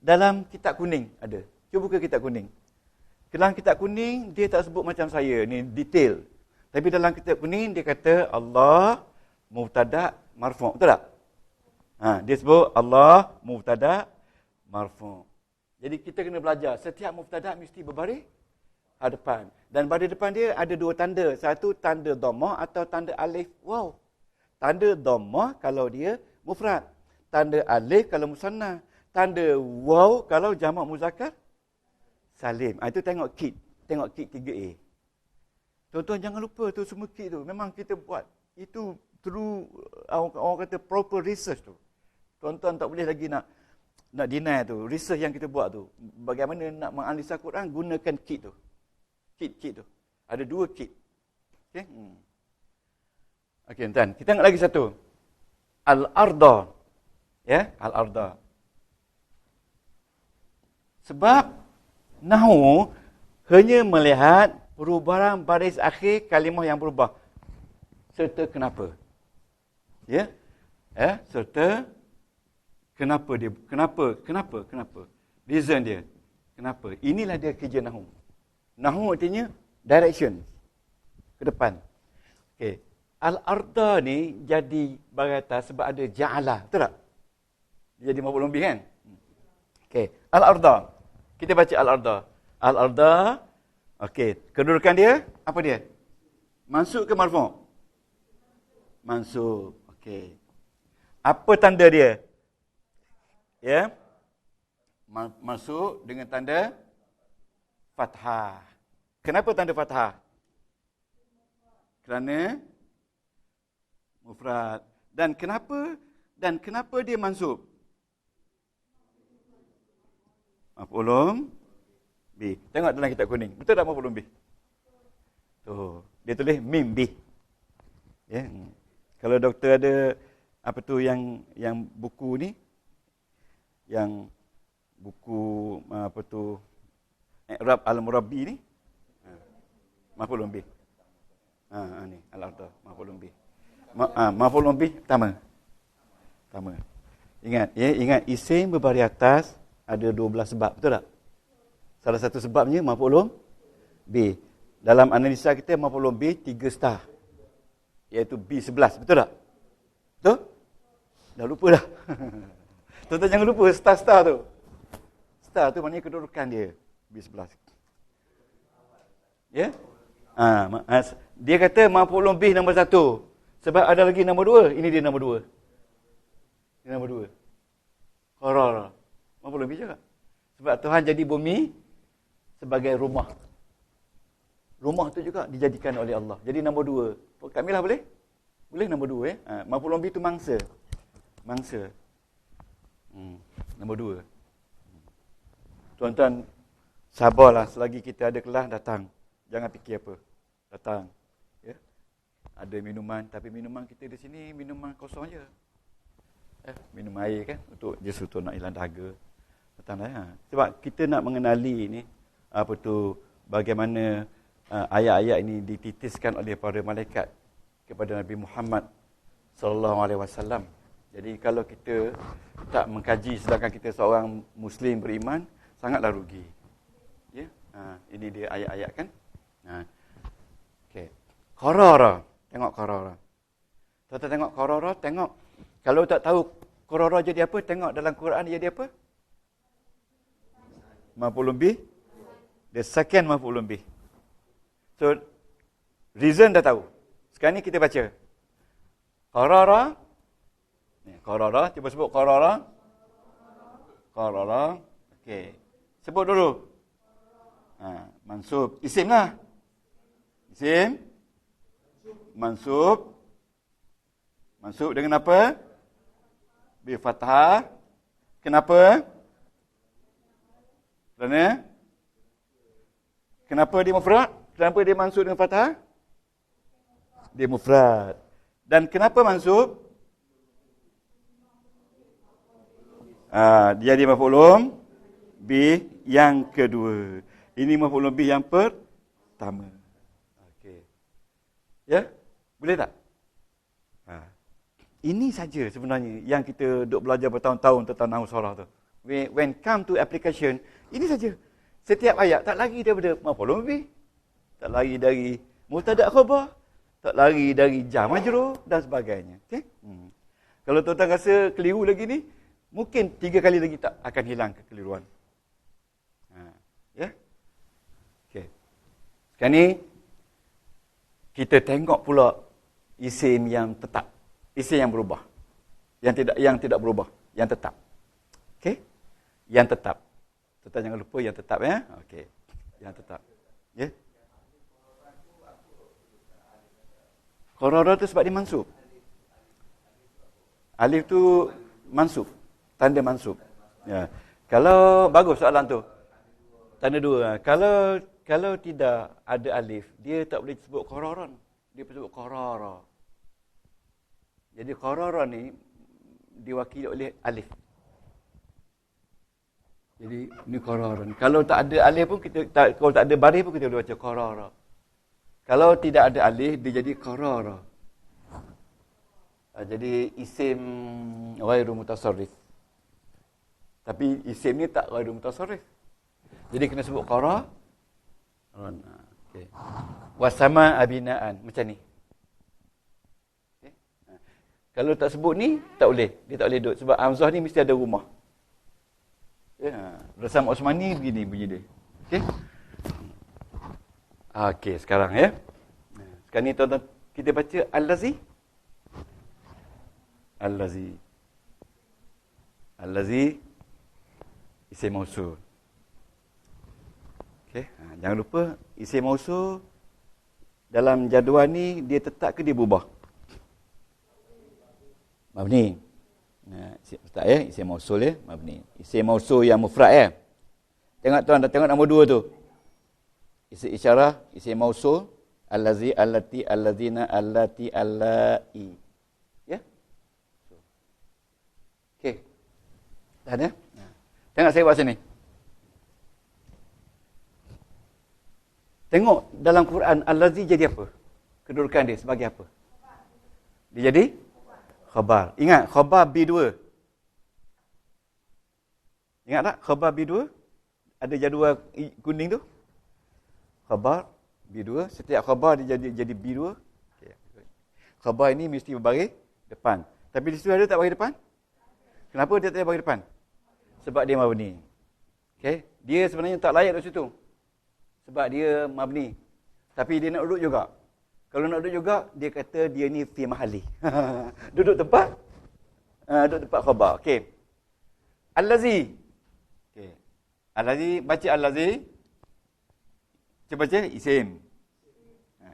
Dalam kitab kuning ada. Cuba buka kitab kuning. Dalam kitab kuning, dia tak sebut macam saya. Ni detail. Tapi dalam kitab kuning, dia kata Allah mubtada' marfu'. Betul tak? Dia sebut Allah mubtada' marfu'. Jadi kita kena belajar. Setiap mubtada' mesti berbaris hadapan. Dan baris depan dia ada dua tanda. Satu tanda dhammah atau tanda alif waw. Tanda dhammah kalau dia mufrad. Tanda alif kalau musanna. Tanda waw kalau jamak muzakkar salim. Itu tengok kit. Tengok kit 3A. Tuan-tuan jangan lupa tu semua kit tu. Memang kita buat. Itu through orang kata proper research tu. Tuan-tuan tak boleh lagi nak deny tu. Research yang kita buat tu. Bagaimana nak menganalisa Quran, gunakan kit tu. Kit tu. Ada 2 kit. Okey. Okey, tuan. Kita tengok lagi satu. Al-arda. Ya, al-arda. Sebab nahwu hanya melihat perubahan baris akhir kalimah yang berubah. Serta kenapa. Ya? Serta kenapa dia. Kenapa. Reason dia. Kenapa. Inilah dia kerja nahwu. Nahwu artinya direction. Ke depan. Okey. Al-arda ni jadi bagata sebab ada ja'ala. Betul tak? Dia jadi maf'ul bih kan? Okey. Al-arda. Kita baca al-arda. Al-arda. Okey. Kedudukan dia, apa dia? Mansub ke marfu'? Mansub. Okey. Apa tanda dia? Ya. Mansub dengan tanda fathah. Kenapa tanda fathah? Kerana mufrad. Dan kenapa dia mansub? Maf'ulun bih. Tengok dalam kitab kuning. Betul tak maf'ulun bih? Tu, dia tulis mim bih. Ya. Kalau doktor ada apa tu yang buku ni, yang buku apa tu I'rab al-Murabbi ni, maf'ulun bih. Ni al-arda maf'ulun bih. Maf'ulun bih pertama. Ingat isim berbaris atas ada 12 sebab, betul tak? Salah satu sebabnya maf'ulun bih. Dalam analisa kita maf'ulun bih 3 star. Iaitu B11, betul tak? Betul? Dah lupa dah. Tuan-tuan jangan lupa star-star tu. Star tu maknanya kedudukan dia. B11. Ya? Dia kata maf'ulun bih nombor 1. Sebab ada lagi nombor 2. Ini dia nombor 2. Ini nombor 2. Qarar. Maf'ulun bih juga. Sebab Tuhan jadi bumi sebagai rumah. Rumah tu juga dijadikan oleh Allah. Jadi nombor 2. Kamilah boleh? Boleh nombor 2 ya. Maf'ulun bih tu mangsa. Mangsa. Nombor 2. Tuan-tuan sabarlah selagi kita ada kelas datang. Jangan fikir apa. Datang. Ya. Ada minuman, tapi minuman kita di sini minuman kosong aja. Minum air kan untuk just untuk nak hilang dahaga. Datanglah ya. Sebab kita nak mengenali ni apa tu bagaimana ayat-ayat ini dititiskan oleh para malaikat kepada Nabi Muhammad sallallahu alaihi wasallam. Jadi kalau kita tak mengkaji sedangkan kita seorang muslim beriman, sangatlah rugi. Ya. Ini dia ayat-ayat kan? Okey. Qarara. Tengok qarara. Tuan-tuan tengok qarara, tengok. Kalau tak tahu qarara jadi apa, tengok dalam Quran dia jadi apa? Maf'ulun bih. The second maf'ulun bih. So, reason dah tahu. Sekarang ni kita baca. Qarara. Ni, qarara. Cuba sebut qarara. Qarara. Okey. Sebut dulu. Mansub. Isim lah. Isim. Mansub. Mansub dengan apa? Bi fathah. Kenapa? Kenapa dia mufrad? Kenapa dia mansub dengan fathah? Dia mufrad. Dan kenapa mansub? Dia maf'ulun bi yang kedua. Ini maf'ulun bi yang pertama. Okey. Ya? Boleh tak? Ini saja sebenarnya yang kita duk belajar bertahun-tahun tentang nahwu sharah tu. When come to application, ini saja. Setiap ayat tak lari daripada maf'ulun bi, tak lari dari mubtada' khabar, tak lari dari jar majrur dan sebagainya. Okey? Kalau tuan-tuan rasa keliru lagi ni, mungkin 3 kali lagi tak akan hilang kekeliruan. Ya? Okey. Sekarang ni kita tengok pula isim yang tetap, isim yang berubah. Yang tidak berubah, yang tetap. Okey? Yang tetap. Tuan jangan lupa yang tetap ya. Okey. Yang tetap. Ya. Qarara tu sebab dia mansub. Alif tu mansub. Tanda mansub. Ya. Kalau bagus soalan tu. Tanda dua. Kalau tidak ada alif, dia tak boleh sebut qararan. Dia sebut qarara. Jadi qarara ni diwakili oleh alif. Jadi ni qararan. Kalau tak ada alif pun kalau tak ada baris pun kita boleh baca qarara. Kalau tidak ada alif dia jadi qarara. Jadi isim ghairu mutasarrif. Tapi isim ni tak ghairu mutasarrif. Jadi kena sebut qara. Okey. Wasama abinaan macam ni. Okay. Kalau tak sebut ni tak boleh. Dia tak boleh duduk sebab hamzah ni mesti ada rumah. Ya, Rasam Osmani begini bunyi dia. Okey. Okey, sekarang ya. Sekarang ni tuan-tuan kita baca allazi. Allazi isim mausul. Okey, jangan lupa isim mausul dalam jadual ni dia tetap ke dia berubah? Mabni. Ustaz ya, isim mausul ya, mabni. Isim mausul yang mufrad ya. Tengok tuan, tengok nombor 2 tu. Isim isyarah, isim mausul, allazi, allati, allazina, allati, allai. Ya? Okey. Dah ya? Tengok saya buat sini. Tengok dalam Quran allazi jadi apa? Kedudukan dia sebagai apa? Dia jadi khabar. Ingat, khabar B2. Ingat tak? Khabar B2? Ada jadual kuning tu? Khabar B2. Setiap khabar dia jadi B2. Okay. Khabar ini mesti berbaris depan. Tapi di situ ada tak baris depan? Kenapa dia tak baris depan? Sebab dia mabni. Okay? Dia sebenarnya tak layak di situ. Sebab dia mabni. Tapi dia nak duduk juga. Kalau nak duduk juga, dia kata dia ni fi mahali. Duduk tempat. Duduk tempat khabar. Okey. Allazi. Okey. Allazi, baca allazi. Cuba baca isim.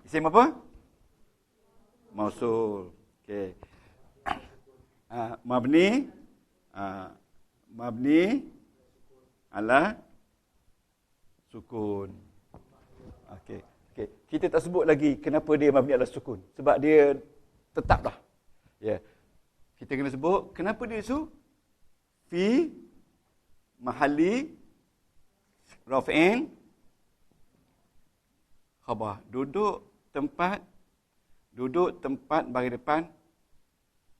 Isim apa? Mausul. Okey. Mabni. Mabni ala sukun. Okey. Okay. Kita tak sebut lagi kenapa dia mabni ala sukun. Sebab dia tetap dah. Ya. Kita kena sebut kenapa dia su fi mahali raf'in khabar. Duduk tempat baris depan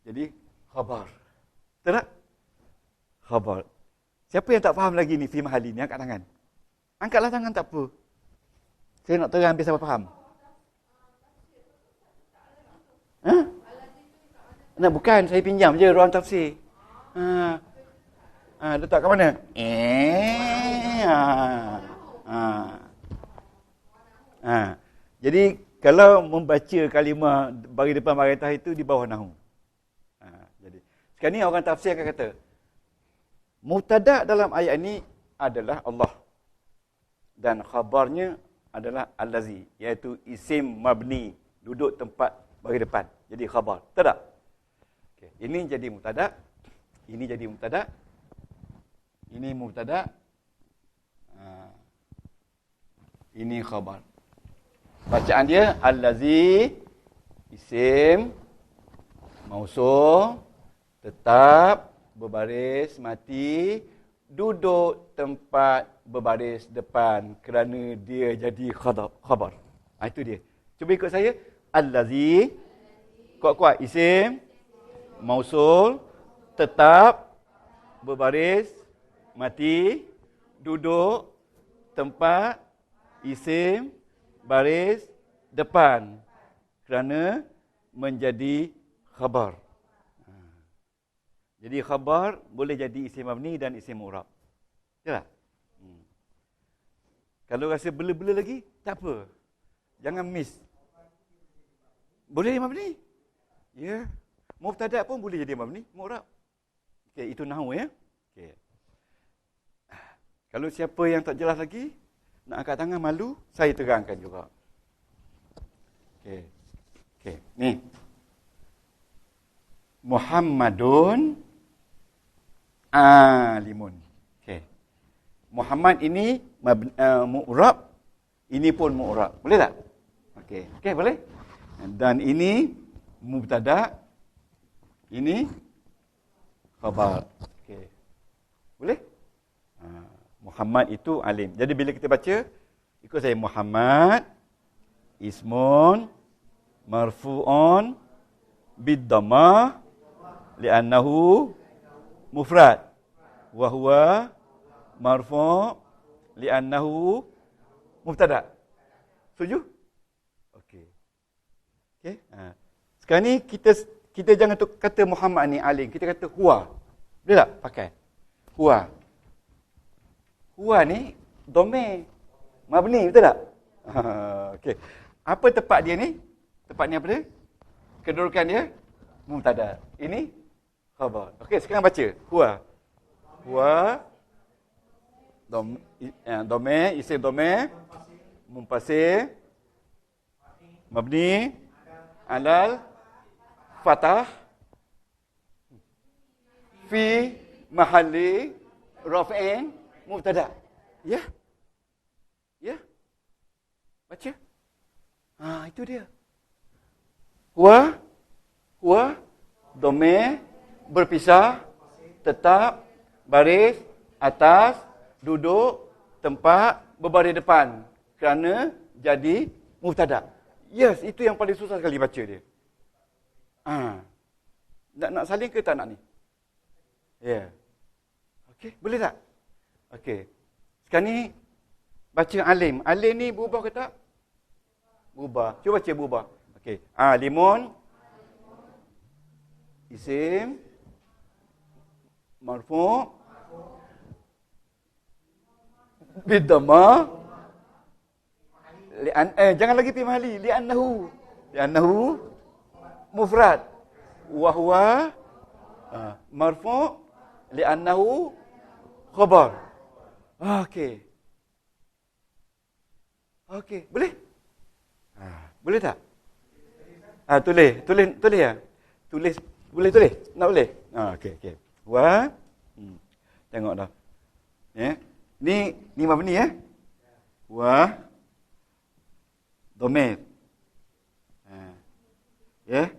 jadi khabar. Betul tak? Khabar. Siapa yang tak faham lagi ni fi mahali ni? Angkat tangan. Angkatlah tangan tak apa. Saya nak terang biar siapa faham. Nah, bukan. Saya pinjam je ruang tafsir. Letak kat mana? Jadi, kalau membaca kalimah bagi depan bagi atas itu di bawah nahu. Jadi, sekarang ni orang tafsir akan kata, mubtada' dalam ayat ini adalah Allah. Dan khabarnya adalah allazi, iaitu isim mabni, duduk tempat bagi depan. Jadi khabar. Betul tak? Okay. Ini jadi mubtada. Ini jadi mubtada. Ini mubtada. Ini khabar. Bacaan dia allazi, isim mausul, tetap berbaris mati, duduk tempat berbaris depan kerana dia jadi khabar. Itu dia. Cuba ikut saya. Allazi, kuat-kuat, isim mausul, tetap berbaris mati, duduk tempat isim baris depan kerana menjadi khabar. Jadi khabar boleh jadi isim mabni dan isim mu'rab. Ya tak? Kalau rasa bela-bela lagi, tak apa. Jangan miss. Boleh mabni. Ya. Mubtada pun boleh jadi mabni, mu'rab. Okey, itu nahwu ya. Okey. Kalau siapa yang tak jelas lagi, nak angkat tangan malu, saya terangkan juga. Okey. Okey, ni. Muhammadun alimun. Okey. Muhammad ini mu'rab, ini pun mu'rab. Boleh tak? Okey. Okey, boleh? Dan ini mubtada, ini khabar. Okey. Boleh? Muhammad itu alim. Jadi bila kita baca, ikut saya. Muhammad ismun marfu'un bid-dhammah li'annahu mufrad wa huwa marfu' li'annahu mubtada. Setuju? Okey. Okey. Sekarang ni kita jangan kata Muhammad ni alim, kita kata huwa. Boleh tak pakai? Huwa. Huwa ni dhamir mabni, betul tak? Okey. Apa tepat dia ni? Tepat ni apa dia? Kedudukan dia mubtada. Ini khabar. Okey, sekarang baca. Huwa. Huwa dhamir, isim dhamir munfasil mabni alal fathah fi mahalli raf'in mubtada. Ya? Ya? Baca. Itu dia. Huwa dhamir berpisah, tetap, baris, atas, duduk, tempat, berbaris depan. Kerana jadi mubtada. Yes, itu yang paling susah sekali baca dia. Nak salin ke tak nak ni? Ya. Okey, boleh tak? Okey. Sekarang ni baca alim. Alim ni berubah ke tak? Berubah. Cuba baca berubah. Okey. Alimun isim marfu' bid-dhammah jangan lagi pi mahali li'annahu mufrad wa huwa marfu' li'annahu khabar. Okey. Okey, boleh? Boleh tak? Tulis ya. Tulis, boleh tulis? Nak boleh? Okey. Wa tengok dah. Ya. Ni mabni ya. Wa dhamir. Ya.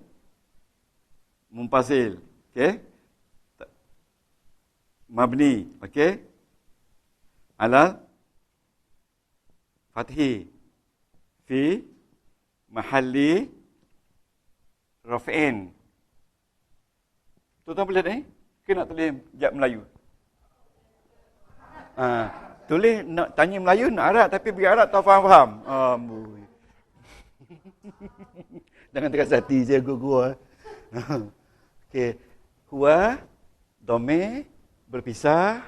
Munfasil. Okey. Mabni, okey. Alal fathi fi mahalli raf'in. Tuan-tuan boleh ni? Ke nak tulis jap Melayu? Tulis nak tanya Melayu, nak Arab, tapi pergi Arab tak faham-faham. Amboi. Jangan teras hati je gua. Okey. Huwa dhamir berpisah,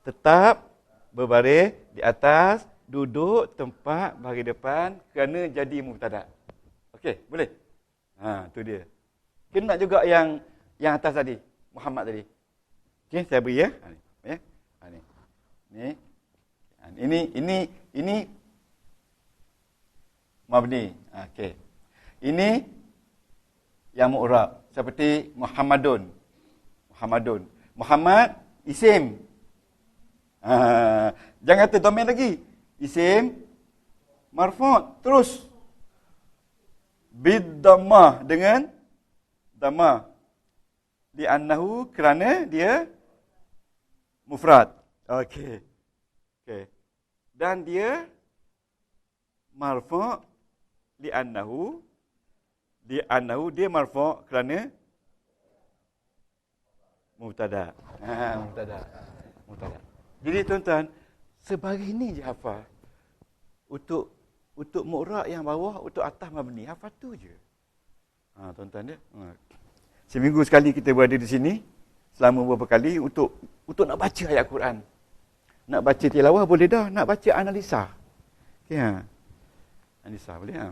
tetap, berbaris di atas, duduk tempat bagi depan kerana jadi mubtada. Okey, boleh? Tu dia. Kena juga yang atas tadi, Muhammad tadi. Okey, saya beri ya. Ni. Ni. Ini mabni. Okey. Ini yang mu'rab seperti Muhammadun. Muhammad isim. Jangan kata domain lagi. Isim marfu' terus bid-dhammah dengan dhammah. Li'annahu kerana dia mufrad. Okey. Dan dia marfu' li'annahu dia marfu' kerana mubtada. Mubtada. Jadi tuan-tuan, sebegini je hafal. Untuk mu'rab yang bawah, untuk atas mabni, hafal tu je. Tuan-tuan dia. Seminggu sekali kita berada di sini, selama beberapa kali untuk nak baca ayat Quran. Nak baca tilawah boleh dah, nak baca analisa. Okey analisa boleh ha.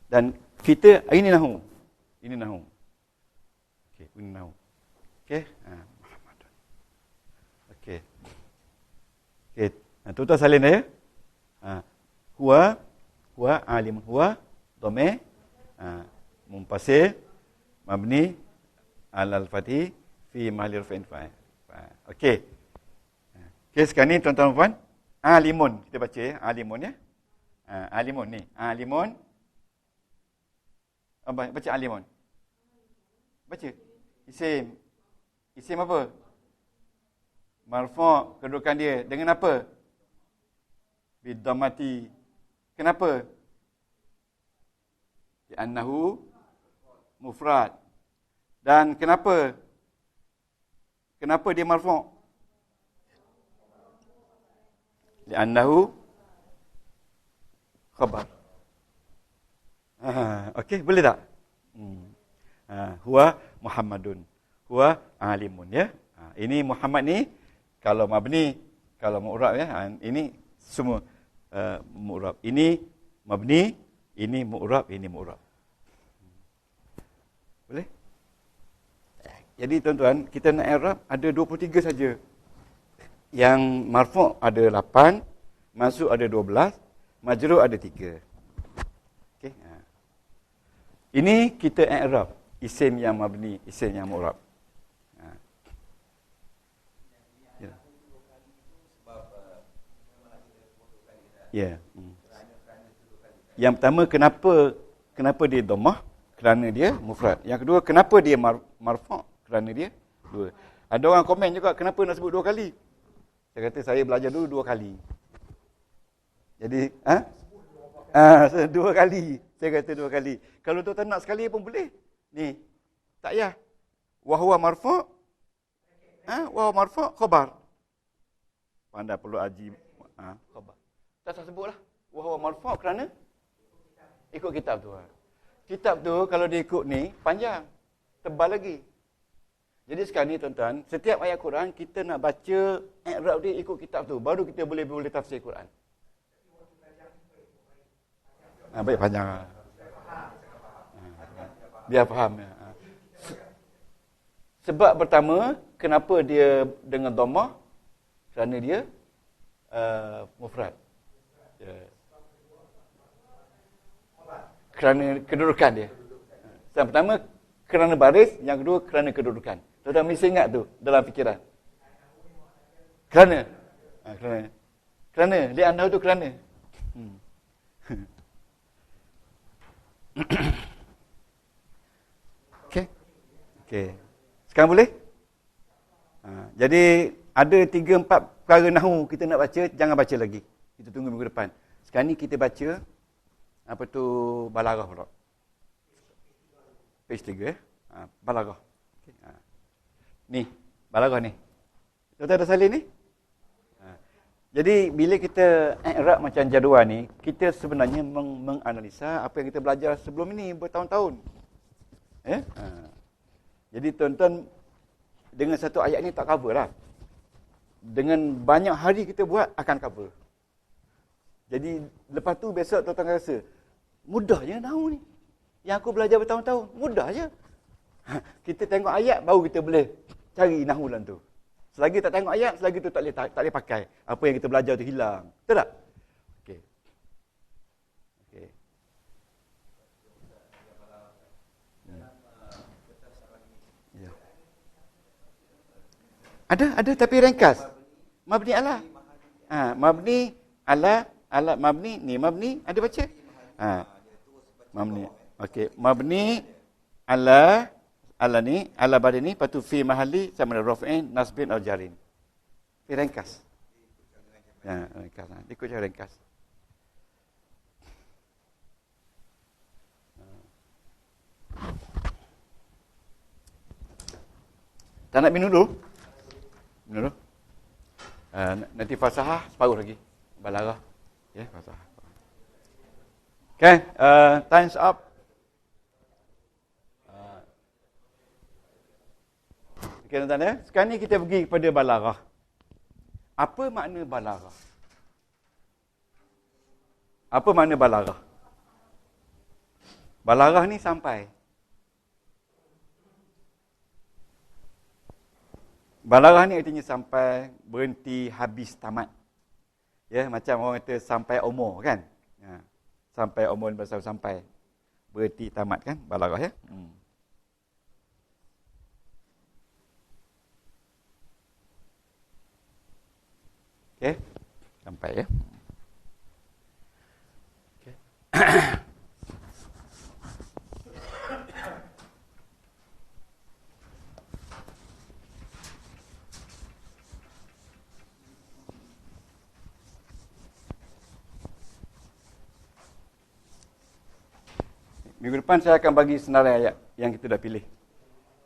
Dan kita ini nahu. Okey, ini nahu. Okey, Muhammadun. Okey. Tuan-tuan salin ya. Huwa alim, huwa dhamir munfasil mabni alal fathi fi mahalli raf'in fa'il. Okey. Sekarang ni tuan-tuan puan, alimun kita baca ya, alimun ya. Alimun ni, alimun. Baca alimun. Baca. Isim apa? Marfu' kedudukan dia dengan apa? Bidhammati. Kenapa? Li'annahu mufrad. Dan kenapa dia marfu'? Li'annahu khabar. Okey, boleh tak? Huwa Muhammadun. Huwa alimun ya. Ini Muhammad ni kalau mabni, kalau mu'rab ya. Ini semua mu'rab. Ini mabni, ini mu'rab, ini mu'rab. Boleh? Jadi tuan-tuan, kita nak i'rab ada 23 saja. Yang marfu' ada 8, mansub ada 12, majrur ada 3. Okey. Ini kita i'rab isim yang mabni, isim yang mu'rab. Ya. Yang pertama kenapa dia dhammah? Kerana dia mufrad. Yang kedua kenapa dia marfu'? Kerana dia dua. Ada orang komen juga kenapa nak sebut 2 kali? Saya kata saya belajar dulu 2 kali. Jadi 2 kali. Saya kata 2 kali. Kalau tuan-tuan nak sekali pun boleh. Ni. Tak payah. Wa huwa marfu'. Wa huwa marfu' khabar. Pandai perlu aji khabar. Tak sebutlah. Wa huwa marfu' kerana ikut kitab tu. Kitab tu kalau dia ikut ni panjang. Tebal lagi. Jadi sekarang ni tuan-tuan, setiap ayat Quran kita nak baca i'rab dia ikut kitab tu, baru kita boleh tafsir Quran. Baik panjang. Biar faham ya. Sebab pertama, kenapa dia dengan dhammah? Kerana dia mufrad. Kerana kedudukan dia. Yang pertama kerana baris, yang kedua kerana kedudukan. Tuan-tuan mesti ingat tu dalam fikiran. Kerana. Li'annahu tu kerana. Okey. Sekarang boleh? Jadi ada 3-4 perkara nahwu kita nak baca, jangan baca lagi. Kita tunggu minggu depan. Sekarang ni kita baca apa tu balaghah pula. Page 3 balaghah. Okay. Ni, balaghah ni. Tuan-tuan ada salin ni? Jadi bila kita i'rab macam jadual ni, kita sebenarnya menganalisa apa yang kita belajar sebelum ini bertahun-tahun. Jadi tuan-tuan dengan satu ayat ni tak cover lah. Dengan banyak hari kita buat akan cover. Jadi lepas tu besok tuan-tuan rasa mudah je nahwu ni. Yang aku belajar bertahun-tahun, mudah je. Kita tengok ayat baru kita boleh cari nahwu dalam tu. Selagi tak tengok ayat, selagi tu tak boleh pakai. Apa yang kita belajar tu hilang. Betul tak? Okey. Okey. Ya. Ada tapi ringkas. Mabni ala. Mabni ala mabni ni mabni ada baca? Mabni. Okey, mabni ala ni ala pada ni patu fi mahalli sama dengan raf'in nasbin atau jarin. Ringkas. Ringkas. Ikut cara ringkas. Tak nak minum dulu? Minum dulu. Nanti fasahah separuh lagi. Balarah. Ya, fasahah. Okay, time's up. Okay, tuan-tuan ya. Sekarang ni kita pergi kepada balarah. Apa makna balarah? Apa makna balarah? Balarah ni sampai. Balarah ni artinya sampai, berhenti, habis, tamat. Ya, macam orang kata sampai umur kan? Sampai umur pasal sampai. Berhenti, tamat kan? Balarah ya. Okey, sampai ya. Okey. Minggu depan saya akan bagi senarai ayat yang kita dah pilih.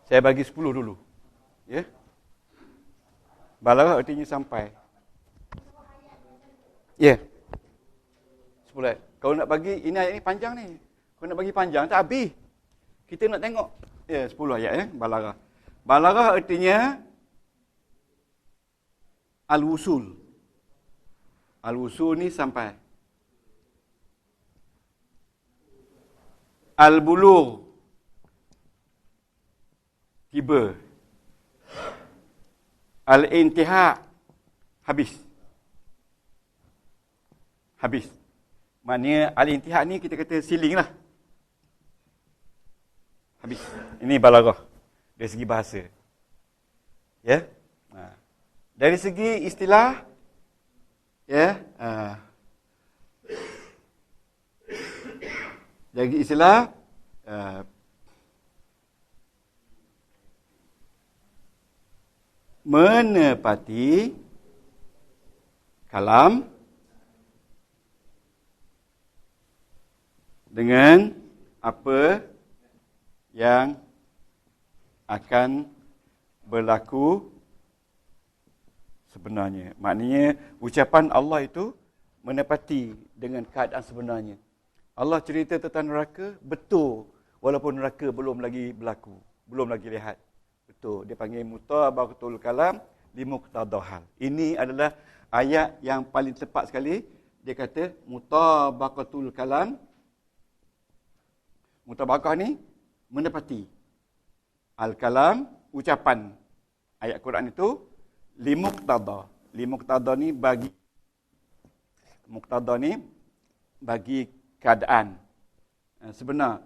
Saya bagi 10 dulu. Ya. Balarah artinya sampai. Ya. 10 ayat. Kalau nak bagi, ini ayat ni panjang ni. Kalau nak bagi panjang, tak habis. Kita nak tengok. Ya, 10 ayat ya, balarah. Balarah artinya al-wusul. Al-wusul ni sampai. Al-bulugh. Tiba. Al-intiha. Habis. Habis. Maknanya al-intihad ni kita kata ceiling lah. Habis. Ini balarah. Dari segi bahasa. Ya. Dari segi istilah. Ya. Dari istilah. Menepati. Kalam. Dengan apa yang akan berlaku sebenarnya. Maknanya ucapan Allah itu menepati dengan keadaan sebenarnya. Allah cerita tentang neraka, betul. Walaupun neraka belum lagi berlaku. Belum lagi lihat. Betul. Dia panggil mutabaqatul kalam limuqtadahal. Ini adalah ayat yang paling tepat sekali. Dia kata mutabaqatul kalam. Mutabaqah ni menepati. Al-kalam, ucapan. Ayat Quran itu limuqtada. Limuqtada ni bagi. Muqtada ni bagi keadaan sebenar.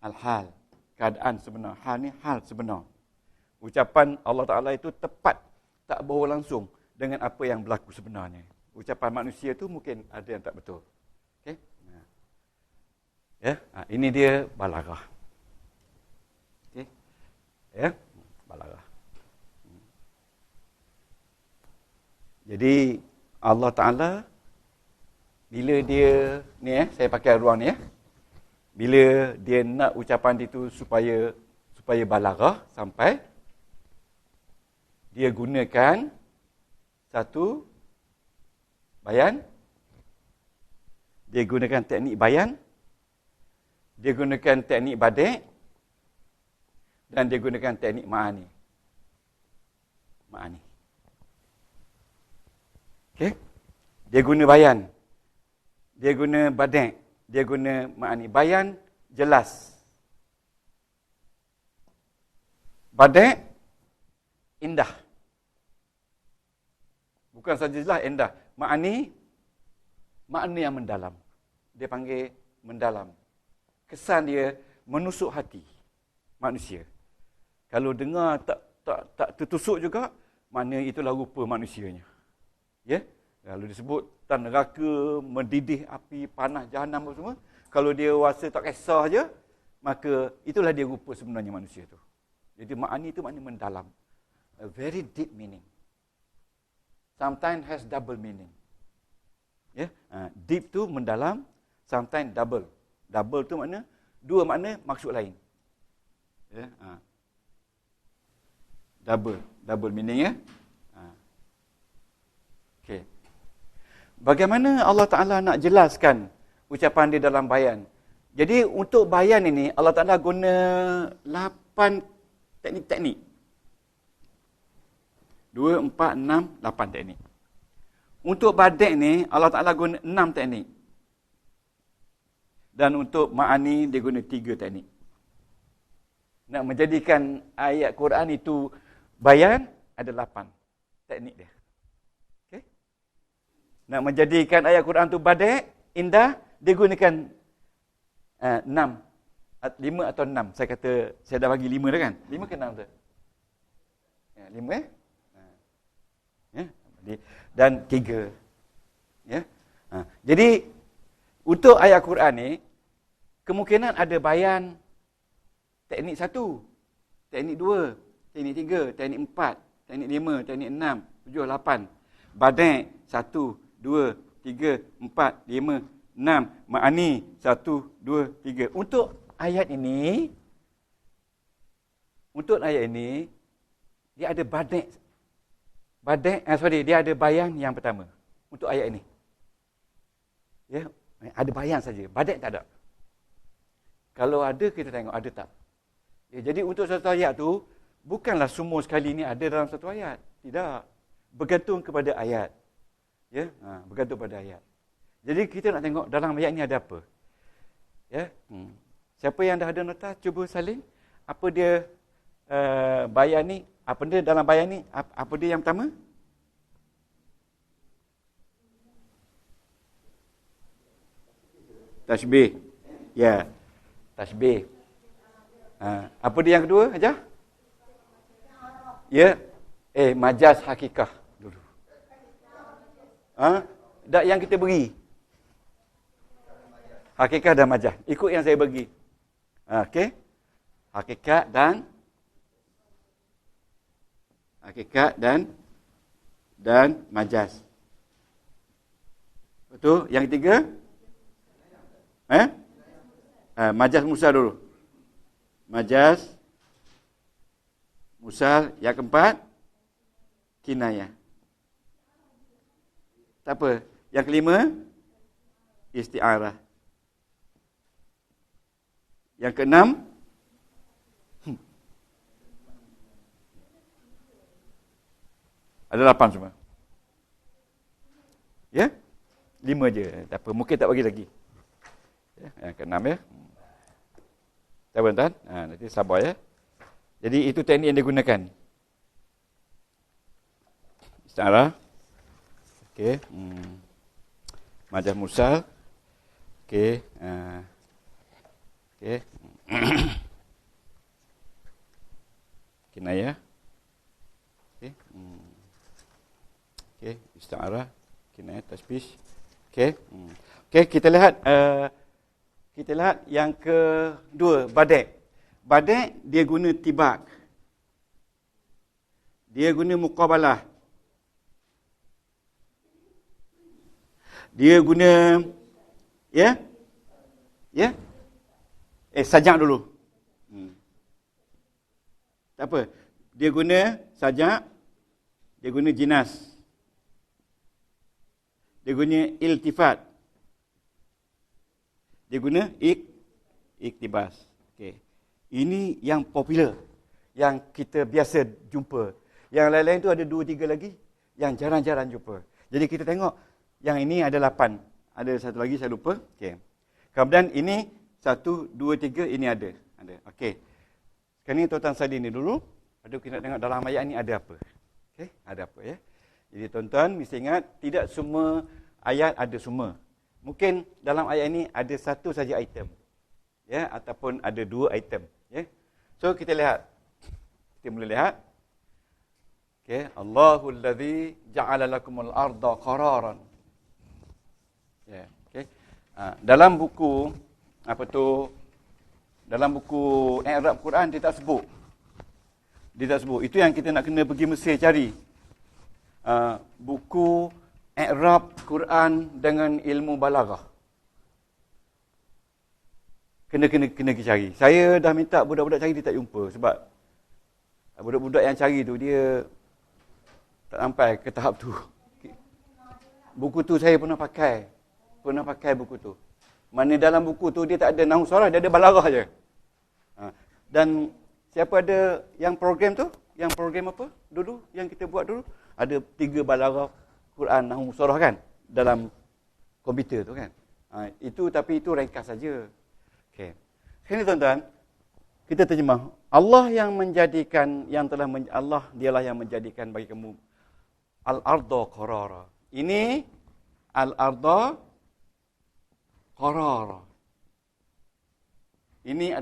Al-hal. Keadaan sebenar. Hal ni hal sebenar. Ucapan Allah Ta'ala itu tepat. Tak berulang langsung dengan apa yang berlaku sebenarnya. Ucapan manusia tu mungkin ada yang tak betul. Okey? Ya, ini dia balarah. Okey. Ya, balarah. Jadi Allah Taala bila dia ni saya pakai ruang ni bila dia nak ucapan itu supaya balarah sampai dia gunakan satu bayan, dia gunakan teknik bayan, dia gunakan teknik badi' dan dia gunakan teknik ma'ani. Ma'ani. Okey? Dia guna bayan. Dia guna badi', dia guna ma'ani. Bayan jelas. Badi' indah. Bukan saja jelas, indah. Makna yang mendalam. Dia panggil mendalam. Kesan dia menusuk hati manusia. Kalau dengar tak tertusuk juga, maknanya itulah rupa manusianya. Ya? Kalau disebut tan neraka, mendidih api, panas jahanam semua, kalau dia rasa tak kisah je, maka itulah dia rupa sebenarnya manusia tu. Jadi makna itu makna mendalam. A very deep meaning. Sometimes has double meaning. Ya, deep tu mendalam, sometimes double. Double tu makna dua makna maksud lain. Ya, double meaning ya. Okey. Bagaimana Allah Taala nak jelaskan ucapan dia dalam bayan? Jadi untuk bayan ini Allah Taala guna 8 teknik-teknik. 2, 4, 6, 8 teknik. Untuk badek ni Allah Taala guna 6 teknik. Dan untuk ma'ani dia guna 3 teknik. Nak menjadikan ayat Quran itu bayan ada 8 teknik dia. Okey. Nak menjadikan ayat Quran itu badek, indah, dia gunakan 6, 5 atau 6. Saya kata saya dah bagi 5 dah kan? 5 ke 6 tu? 5 ya. Dan 3. Ya. Jadi untuk ayat Quran ni kemungkinan ada bayan teknik 1, teknik 2, teknik 3, teknik 4, teknik 5, teknik 6, 7, 8. Badai 1, 2, 3, 4, 5, 6. Ma'ani 1, 2, 3. Untuk ayat ini dia ada dia ada bayan yang pertama untuk ayat ini. Ya, ada bayan saja, badai tak ada. Kalau ada kita tengok ada tak. Ya, jadi untuk satu ayat tu bukanlah semua sekali ni ada dalam satu ayat. Tidak. Bergantung kepada ayat. Ya, bergantung pada ayat. Jadi kita nak tengok dalam ayat ni ada apa. Ya. Siapa yang dah ada nota cuba salin apa dia bayan ni, apa dia dalam bayan ni, apa dia yang pertama? Tasbih. Ya. Tasbih. Apa dia yang kedua aja? Ya. Majaz hakikah dulu. Tak yang kita beri. Hakikat dan majaz. Ikut yang saya bagi. Okey. Hakikat dan majaz. Betul? Yang ketiga? Majaz mursal dulu. Majaz mursal. Yang keempat? Kinayah. Tak apa. Yang kelima? Isti'arah. Yang keenam? Ada 8 semua. Ya? 5 je. Tak apa. Mungkin tak bagi lagi. Ya, yang keenam ya. Tak apa tuan. Nanti sabar ya. Jadi itu teknik yang digunakan. Isti'arah. Okey. Majaz mursal. Okey. Okey. Kinayah. Okey. Okey, isti'arah, kinayah, tasbih. Okey. Okey, kita lihat yang kedua, badai. Badai dia guna tibak. Dia guna muqabalah. Dia guna sajak dulu. Tak apa. Dia guna sajak, dia guna jinas. Dia guna iltifat. Dia guna iktibas. Okey. Ini yang popular, yang kita biasa jumpa. Yang lain-lain tu ada 2-3 lagi yang jarang-jarang jumpa. Jadi kita tengok yang ini ada 8. Ada satu lagi saya lupa. Okey. Kemudian ini 1, 2, 3 ini ada. Okey. Sekarang ni tuan-tuan salin ni dulu. Kita nak tengok dalam ayat ni ada apa. Okey, ada apa ya. Jadi tuan-tuan mesti ingat, tidak semua ayat ada semua. Mungkin dalam ayat ini ada satu saja item. Ya, ataupun ada dua item. Ya. So kita lihat. Kita boleh lihat. Okay. Allahul ladzi ja'ala lakumul arda qararan. Ya, okay. Dalam buku dalam buku I'rab Quran dia tak sebut. Itu yang kita nak kena pergi Mesir cari. Buku I'rab Quran dengan ilmu balaghah. Kena cari. Saya dah minta budak-budak cari, dia tak jumpa. Sebab budak-budak yang cari tu dia tak sampai ke tahap tu. Buku tu saya pernah pakai buku tu. Mana dalam buku tu dia tak ada nahwu sarah, dia ada balaghah je. Dan siapa ada yang program tu? Yang program apa dulu yang kita buat dulu? Ada 3 balaghah Quran nahwu sarah kan dalam komputer tu kan. Tapi itu ringkas saja. Okey. Sekarang tuan-tuan, kita terjemah. Allah dialah yang menjadikan bagi kamu al-arda qarara. Ini al-arda qarara. Ini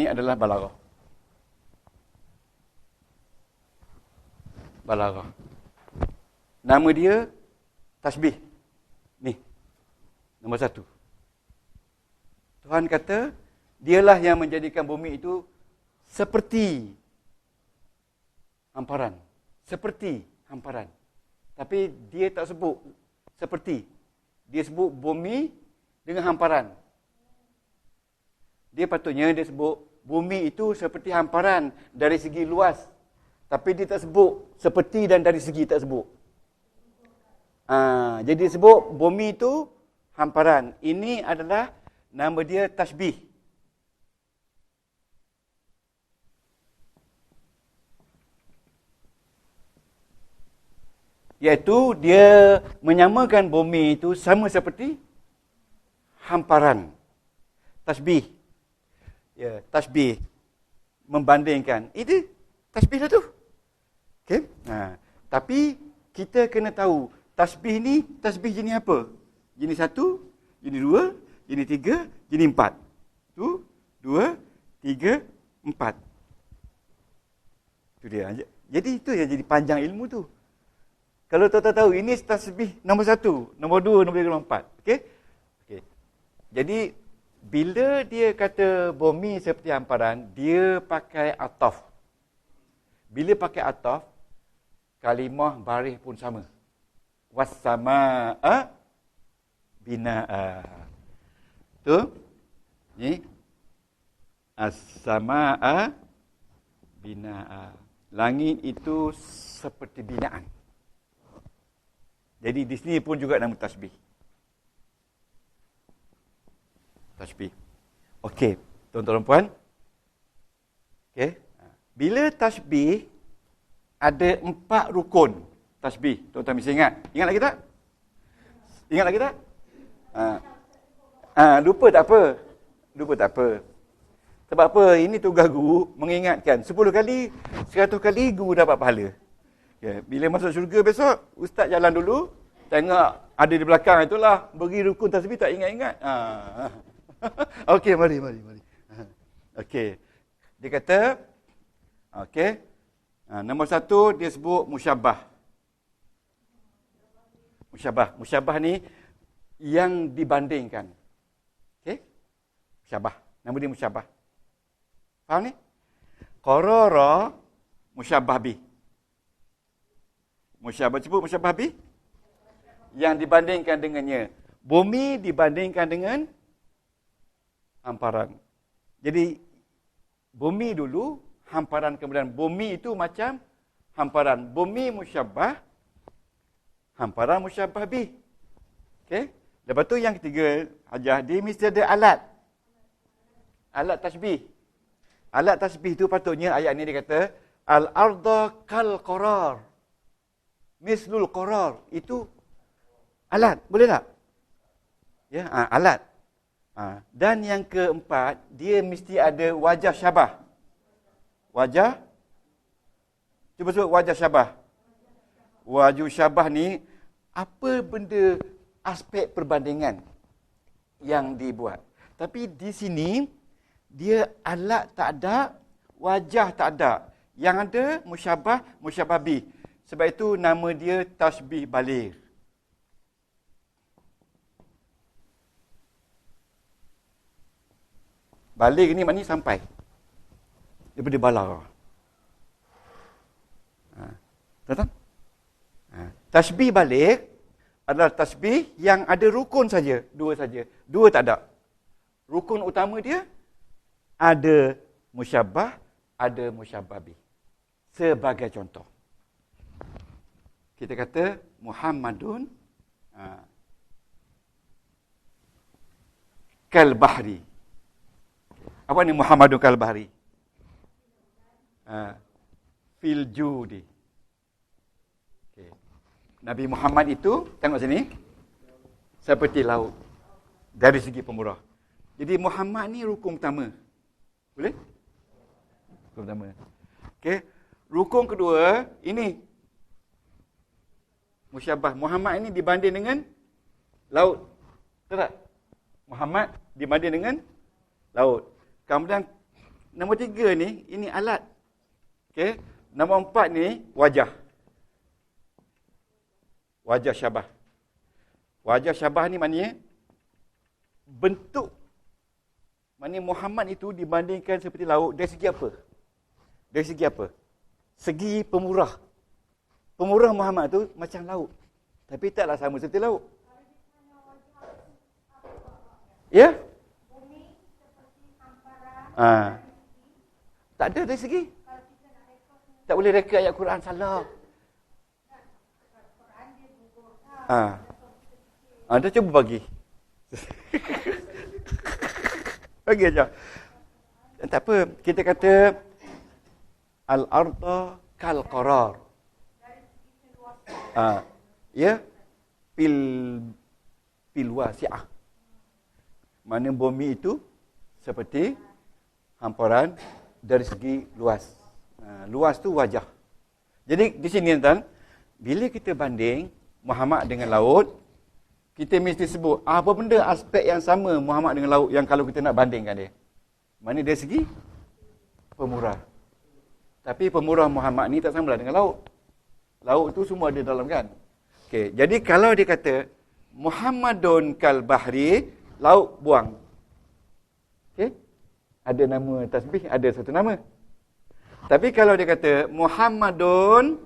adalah balaghah. Balaghah. Nama dia tasbih. Ni. Nombor 1. Tuhan kata, dialah yang menjadikan bumi itu seperti hamparan. Seperti hamparan. Tapi dia tak sebut seperti. Dia sebut bumi dengan hamparan. Dia patutnya dia sebut bumi itu seperti hamparan dari segi luas. Tapi dia tak sebut seperti dan dari segi tak sebut. Jadi dia sebut bumi itu hamparan. Ini adalah nama dia tasbih. Iaitu dia menyamakan bumi itu sama seperti hamparan. Tasbih. Ya, tasbih. Membandingkan. Itu tasbih lah tu. Okay? Tapi kita kena tahu tasbih ni tasbih jenis apa? Jenis 1, jenis 2, jenis 3, jenis 4. 1, 2, 3, 4. Itu dia. Jadi itu yang jadi panjang ilmu tu. Kalau tuan-tuan tahu, ini tasbih nombor 1, nombor 2, nombor 3, nombor 4. Okey? Okey. Jadi, bila dia kata bumi seperti hamparan, dia pakai ataf. Bila pakai ataf, kalimah baris pun sama. Was-samaa'a binaa'a. Tu? Ni. As-samaa'a binaa'a. Langit itu seperti binaan. Jadi di sini pun juga nama tasbih. Tasbih. Okey, tuan-tuan dan puan. Okey. Bila tasbih ada 4 rukun tasbih. Tuan-tuan mesti ingat. Ingat lagi tak? Ingat lagi tak? Lupa tak apa. Lupa tak apa. Sebab apa? Ini tugas guru mengingatkan. 10 kali, 100 kali guru dapat pahala. Okay. Bila masuk syurga besok, ustaz jalan dulu, tengok ada di belakang itulah, beri rukun tasbih tak ingat-ingat. Okey, mari. Okey. Dia kata, okey. Nombor 1 dia sebut musyabbah. Musyabbah ni yang dibandingkan. Okey? Musyabbah. Nama dia musyabbah. Faham ni? Qarara musyabbah bih. Sebut musyabbah bih yang dibandingkan dengannya. Bumi dibandingkan dengan hamparan. Jadi bumi dulu, hamparan kemudian. Bumi itu macam hamparan. Bumi musyabbah, hamparan musyabbah bih. Okey? Lepas tu yang ketiga, Hajah, dia mesti ada alat. Alat tasbih. Alat tasbih itu patutnya ayat ni dia kata al-arda kal qarar. Mislul qarar. Itu alat. Boleh tak? Ya, alat. Dan yang keempat, dia mesti ada wajah syabah. Wajah Cuba sebut wajah syabah. Wajah syabah ni, apa benda aspek perbandingan yang dibuat. Tapi di sini, dia alat tak ada, wajah tak ada. Yang ada musyabah, musyabah bih. Sebab itu nama dia tasbih baligh. Baligh ni maknanya sampai. Daripada balar. Tahu? Tasbih baligh adalah tasbih yang ada rukun saja, dua saja. Dua tak ada. Rukun utama dia ada musyabah, ada musyabah bih. Sebagai contoh. Kita kata Muhammadun kal bahri. Apa ni Muhammadun kal bahri? Fil judi. Okay. Nabi Muhammad itu, tengok sini, seperti laut. Dari segi pemurah. Jadi Muhammad ni rukun pertama. Boleh? Rukun pertama. Okey. Rukun kedua, ini. Musyabah. Muhammad ini dibanding dengan laut. Betul tak? Muhammad dibanding dengan laut. Kemudian, nombor 3 ni, ini alat. Okey. Nombor 4 ni, wajah. Wajah syabah. Wajah syabah ni maknanya, bentuk. Maknanya Muhammad itu dibandingkan seperti laut. Dari segi apa? Dari segi apa? Segi pemurah. Pemurah Muhammad tu macam laut. Tapi taklah sama seperti laut. Ya? Tak ada dari segi. Tak boleh reka ayat Quran salah. Anda cuba bagi. Bagi aja. Tak apa, kita kata al-arda kal qarar. Ya, fil wasi'ah. Mana bumi itu seperti hamparan dari segi luas. Luas tu wajah. Jadi di sini tuan, bila kita banding Muhammad dengan laut, kita mesti sebut apa benda aspek yang sama Muhammad dengan laut yang kalau kita nak bandingkan dia. Mana dari segi pemurah. Tapi pemurah Muhammad ni tak sama lah dengan laut. Laut tu semua ada dalam kan. Okey, jadi kalau dia kata Muhammadun kal bahri, laut buang. Okey? Ada nama tasbih, ada satu nama. Tapi kalau dia kata Muhammadun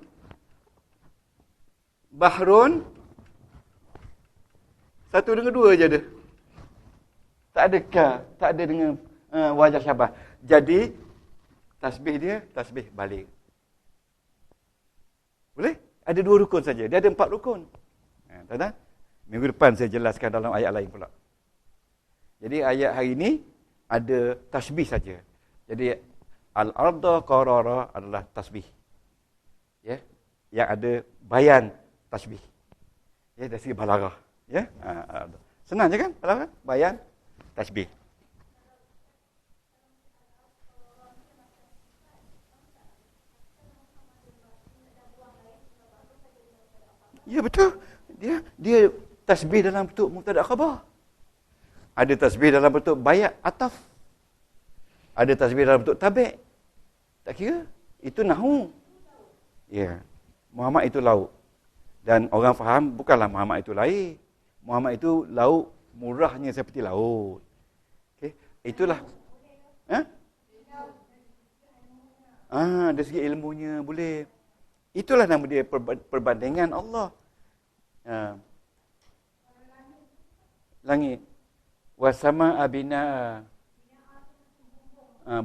bahrun, satu dengan dua je ada. Tak ada ka, tak ada dengan wajah syabah. Jadi tasbih dia tasbih baligh. Boleh? Ada 2 rukun saja. Dia ada 4 rukun. Tahu? Minggu depan saya jelaskan dalam ayat lain pula. Jadi ayat hari ini ada tasbih saja. Jadi al-arda qarara adalah tasbih. Ya. Yang ada bayan tasbih. Ya, dari segi balaghah. Ya. Senang je kan? Balaghah, bayan tasbih. Ya betul. Dia tasbih dalam bentuk mubtada khabar. Ada tasbih dalam bentuk bayat ataf. Ada tasbih dalam bentuk tabi'. Tak kira. Itu nahu. Ya. Muhammad itu laut. Dan orang faham bukanlah Muhammad itu lain. Muhammad itu laut murahnya seperti laut. Okey. Itulah. Dari segi ilmunya boleh. Itulah nama dia perbandingan Allah. Langit. Wasama abina.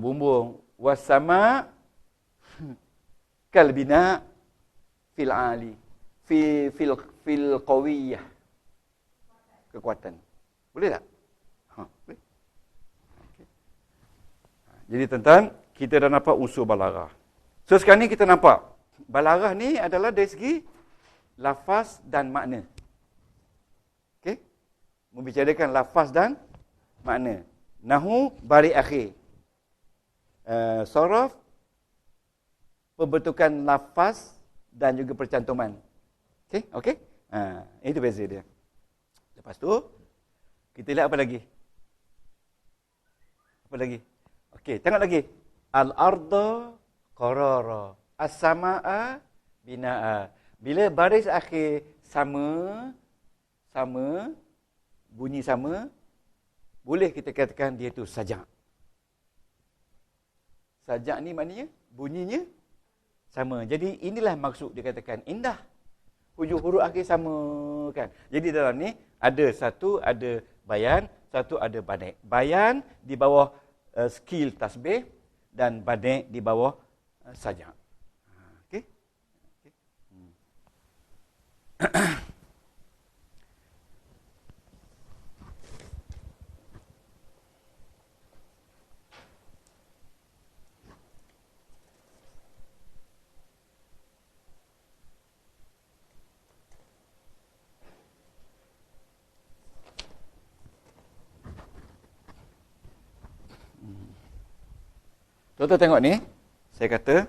Bumbung. Wasama kalbina fil ali. Fil qawiyah. Kekuatan. Boleh tak? Boleh. Okay. Jadi tuan-tuan, kita dah nampak unsur balaghah. So sekarang ni kita nampak balaghah ni adalah dari segi lafaz dan makna. Okey? Membicarakan lafaz dan makna. Nahu bari akhir. Saraf pembentukan lafaz dan juga percantuman. Okey? Okey? Itu beza dia. Lepas tu, kita lihat apa lagi? Apa lagi? Okey, tengok lagi. Al-arda qarara, as-samaa binaa. Bila baris akhir sama, bunyi sama, boleh kita katakan dia tu sajak. Sajak ni maknanya bunyinya sama. Jadi inilah maksud dikatakan indah. Hujung huruf akhir sama kan. Jadi dalam ni ada bayan, satu ada badai. Bayan di bawah skill tasbih dan badai di bawah sajak. Okey. Okay. Tuan-tuan tengok ni, saya kata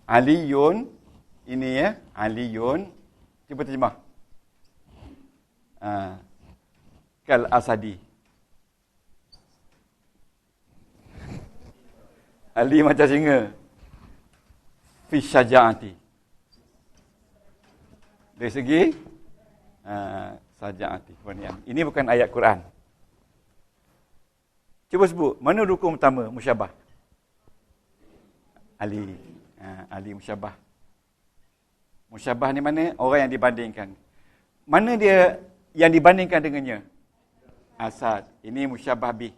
Aliyun, ini ya, Aliyun, cuba terjemah. Kal Asadi. Ali macam singa. Fi syaja'ati. Dari segi syaja'ati. Ini bukan ayat Quran. Cuba sebut, mana rukun pertama musyabah? Ali. Ali musyabah. Musyabah ni mana? Orang yang dibandingkan. Mana dia yang dibandingkan dengannya? Asad. Ini musyabah bih.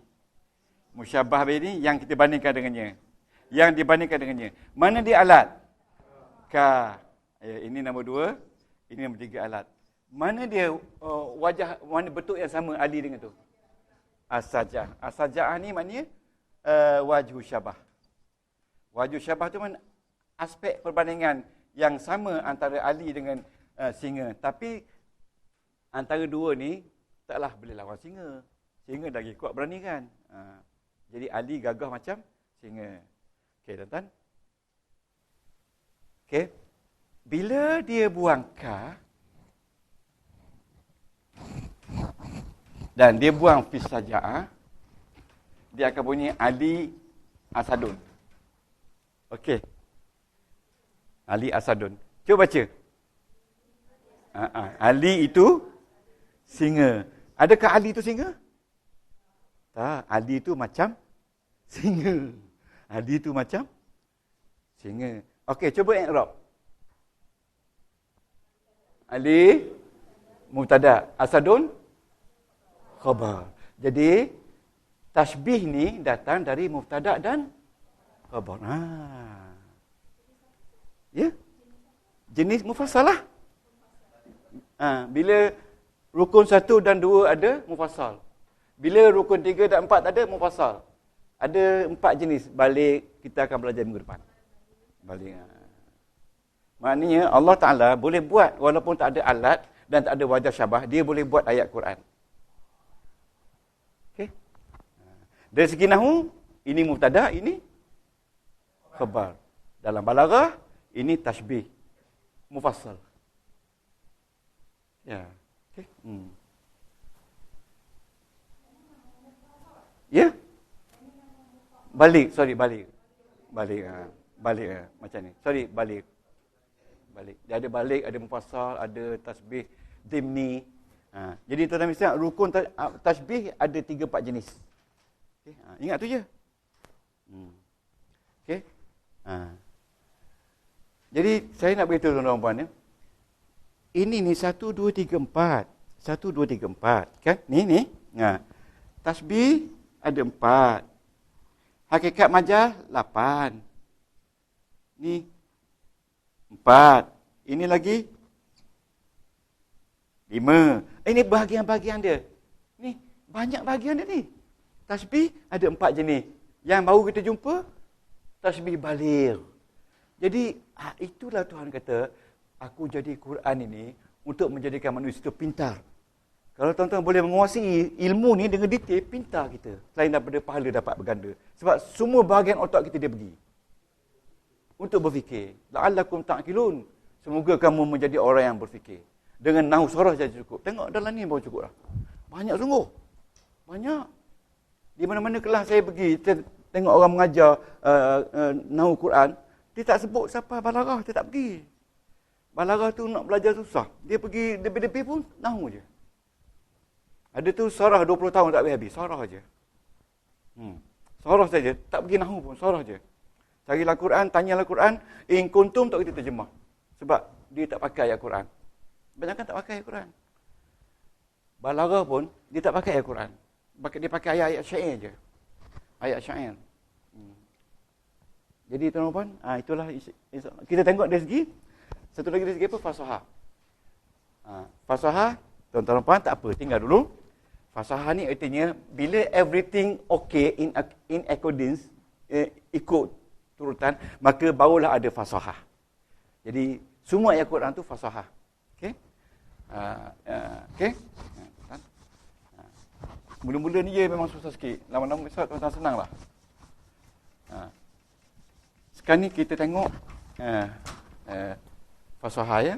Musyabah bih ni yang kita bandingkan dengannya. Yang dibandingkan dengannya. Mana dia alat? Ka. Ini nombor 2. Ini nombor 3 alat. Mana dia wajah, mana bentuk yang sama Ali dengan tu? As-sajah. As-sajah ni maknanya wajhu syabah. Wajhu syabah tu mana aspek perbandingan yang sama antara Ali dengan singa. Tapi antara dua ni taklah boleh lawan singa. Singa lagi kuat berani kan. Jadi Ali gagah macam singa. Okey tuan-tuan. Okey. Bila dia buang ka dan dia buang fi saja'ah, dia akan bunyi Ali Asadun. Okey. Ali Asadun. Cuba baca. Ali itu singa. Adakah Ali itu singa? Tak. Ali itu macam singa. Ali itu macam singa. Okey, cuba i'rab. Ali mubtada, Asadun khabar. Jadi tasbih ni datang dari mubtada dan khabar. Ya. Jenis mufassalah. Bila rukun 1 dan 2 ada mufassal. Bila rukun 3 dan 4 ada mufassal. Ada 4 jenis. Balik kita akan belajar minggu depan. Balik. Maknanya Allah Ta'ala boleh buat walaupun tak ada alat dan tak ada wajah syabah, dia boleh buat ayat Quran. Okey. Dari segi nahwu, ini mubtada, ini khabar. Dalam balaghah, ini tasbih mufassal. Ya. Okey. Ya. Balik. Macam ni. Balik. Dia ada balik, ada mufassal, ada tasbih dimni. Jadi tuan-tuan mesti rukun tasbih ada 3-4 jenis. Okay. Ingat tu je. Okey. Jadi saya nak beritahu tuan-tuan puan ya. Ini ni 1 2 3 4. 1 2 3 4 kan? Ni. Tasbih ada 4. Hakikat majaz 8. Ni 4. Ini lagi 5. Ini bahagian-bahagian dia. Ni banyak bahagian dia ni. Tasbih ada 4 jenis. Yang baru kita jumpa tasbih baligh. Jadi itulah Tuhan kata, aku jadi Quran ini untuk menjadikan manusia itu pintar. Kalau tuan-tuan boleh menguasai ilmu ni dengan detail, pintar kita. Selain daripada pahala dapat berganda. Sebab semua bahagian otak kita dia pergi. untuk berfikir. La'allakum ta'qilun. Semoga kamu menjadi orang yang berfikir. Dengan nahu sarah saja cukup. Tengok dalam ni baru cukup lah. Banyak sungguh. Banyak. Di mana-mana kelas saya pergi, tengok orang mengajar nahu Quran, dia tak sebut siapa Balaghah, dia tak pergi. Balaghah tu nak belajar susah. Dia pergi depi-depi pun nahu je. Ada tu sarah 20 tahun tak habis-habis. Sarah je. Sarah saja. Tak pergi nahu pun. Sarah je. Carilah Quran, tanyalah Quran. In kuntum tak kita terjemah. Sebab dia tak pakai ayat Quran. Banyak kan tak pakai ayat Quran. Balaghah pun, dia tak pakai ayat Quran. Dia pakai ayat-ayat syair je. Ayat syair. Jadi tuan-tuan, itulah kita tengok dari segi. Satu lagi dari segi apa? Fasahah. Fasahah, tuan-tuan tak apa, tinggal dulu. Fasahah ni artinya bila everything okay in accordance, ikut turutan, maka barulah ada fasahah. Jadi semua ayat Quran tu fasahah. Okey? Okey? Mula-mula ni je memang susah sikit. Lama-lama tuan-tuan senanglah. Sekarang ni kita tengok fasahah ya.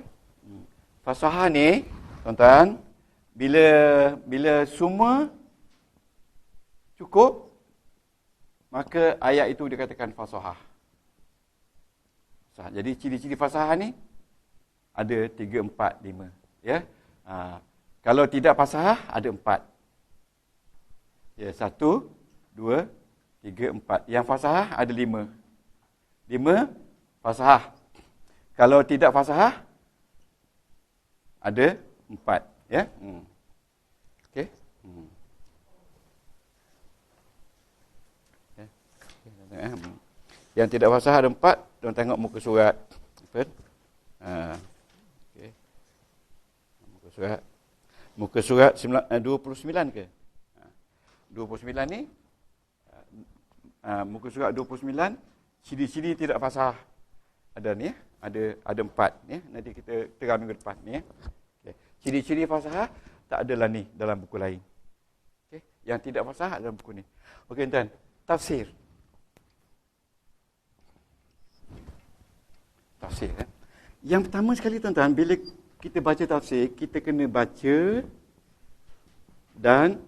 Fasahah ni tuan-tuan, bila semua cukup, maka ayat itu dikatakan fasahah. Jadi ciri-ciri fasahah ni ada 3, 4, 5. Ya. Kalau tidak fasahah, ada 4. Ya, 1, 2, 3, 4. Yang fasahah ada 5. 5 fasahah. Kalau tidak fasahah, ada 4. Ya. Okey. Yang tidak fasahah ada 4. Tuan tengok muka surat. Okey. Muka surat 29 ke? 29 ni, muka surat 29, ciri-ciri tidak fasahah. Ada ni, ada 4 ya. Nanti kita terang minggu depan ni ya. Okay. Ciri-ciri fasahah tak adalah ni dalam buku lain. Okay. Yang tidak fasahah dalam buku ni. Okey tuan, tafsir. Tafsir ya. Yang pertama sekali tuan-tuan, bila kita baca tafsir, kita kena baca dan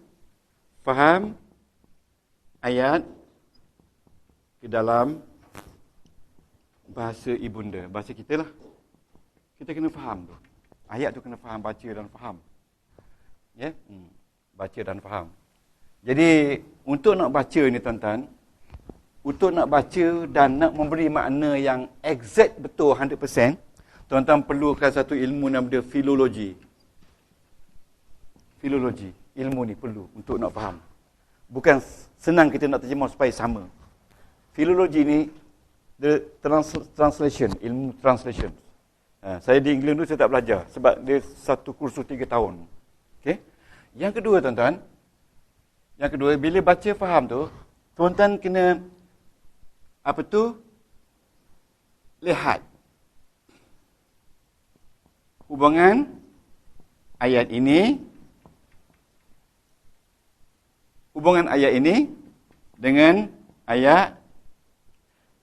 faham ayat ke dalam bahasa ibunda, bahasa kita lah. Kita kena faham tu. Ayat tu kena faham, baca dan faham. Ya, baca dan faham. Jadi untuk nak baca ni tuan-tuan, untuk nak baca dan nak memberi makna yang exact betul 100%, tuan-tuan perlukan satu ilmu nama dia filologi. Filologi, ilmu ni perlu untuk nak faham. Bukan senang kita nak terjemah supaya sama. Filologi ni the translation, ilmu translation. Saya di England tu saya tak belajar sebab dia satu kursus 3 tahun. Okey. Yang kedua tuan-tuan, bila baca faham tu, tuan-tuan kena apa tu? Lihat hubungan ayat ini dengan ayat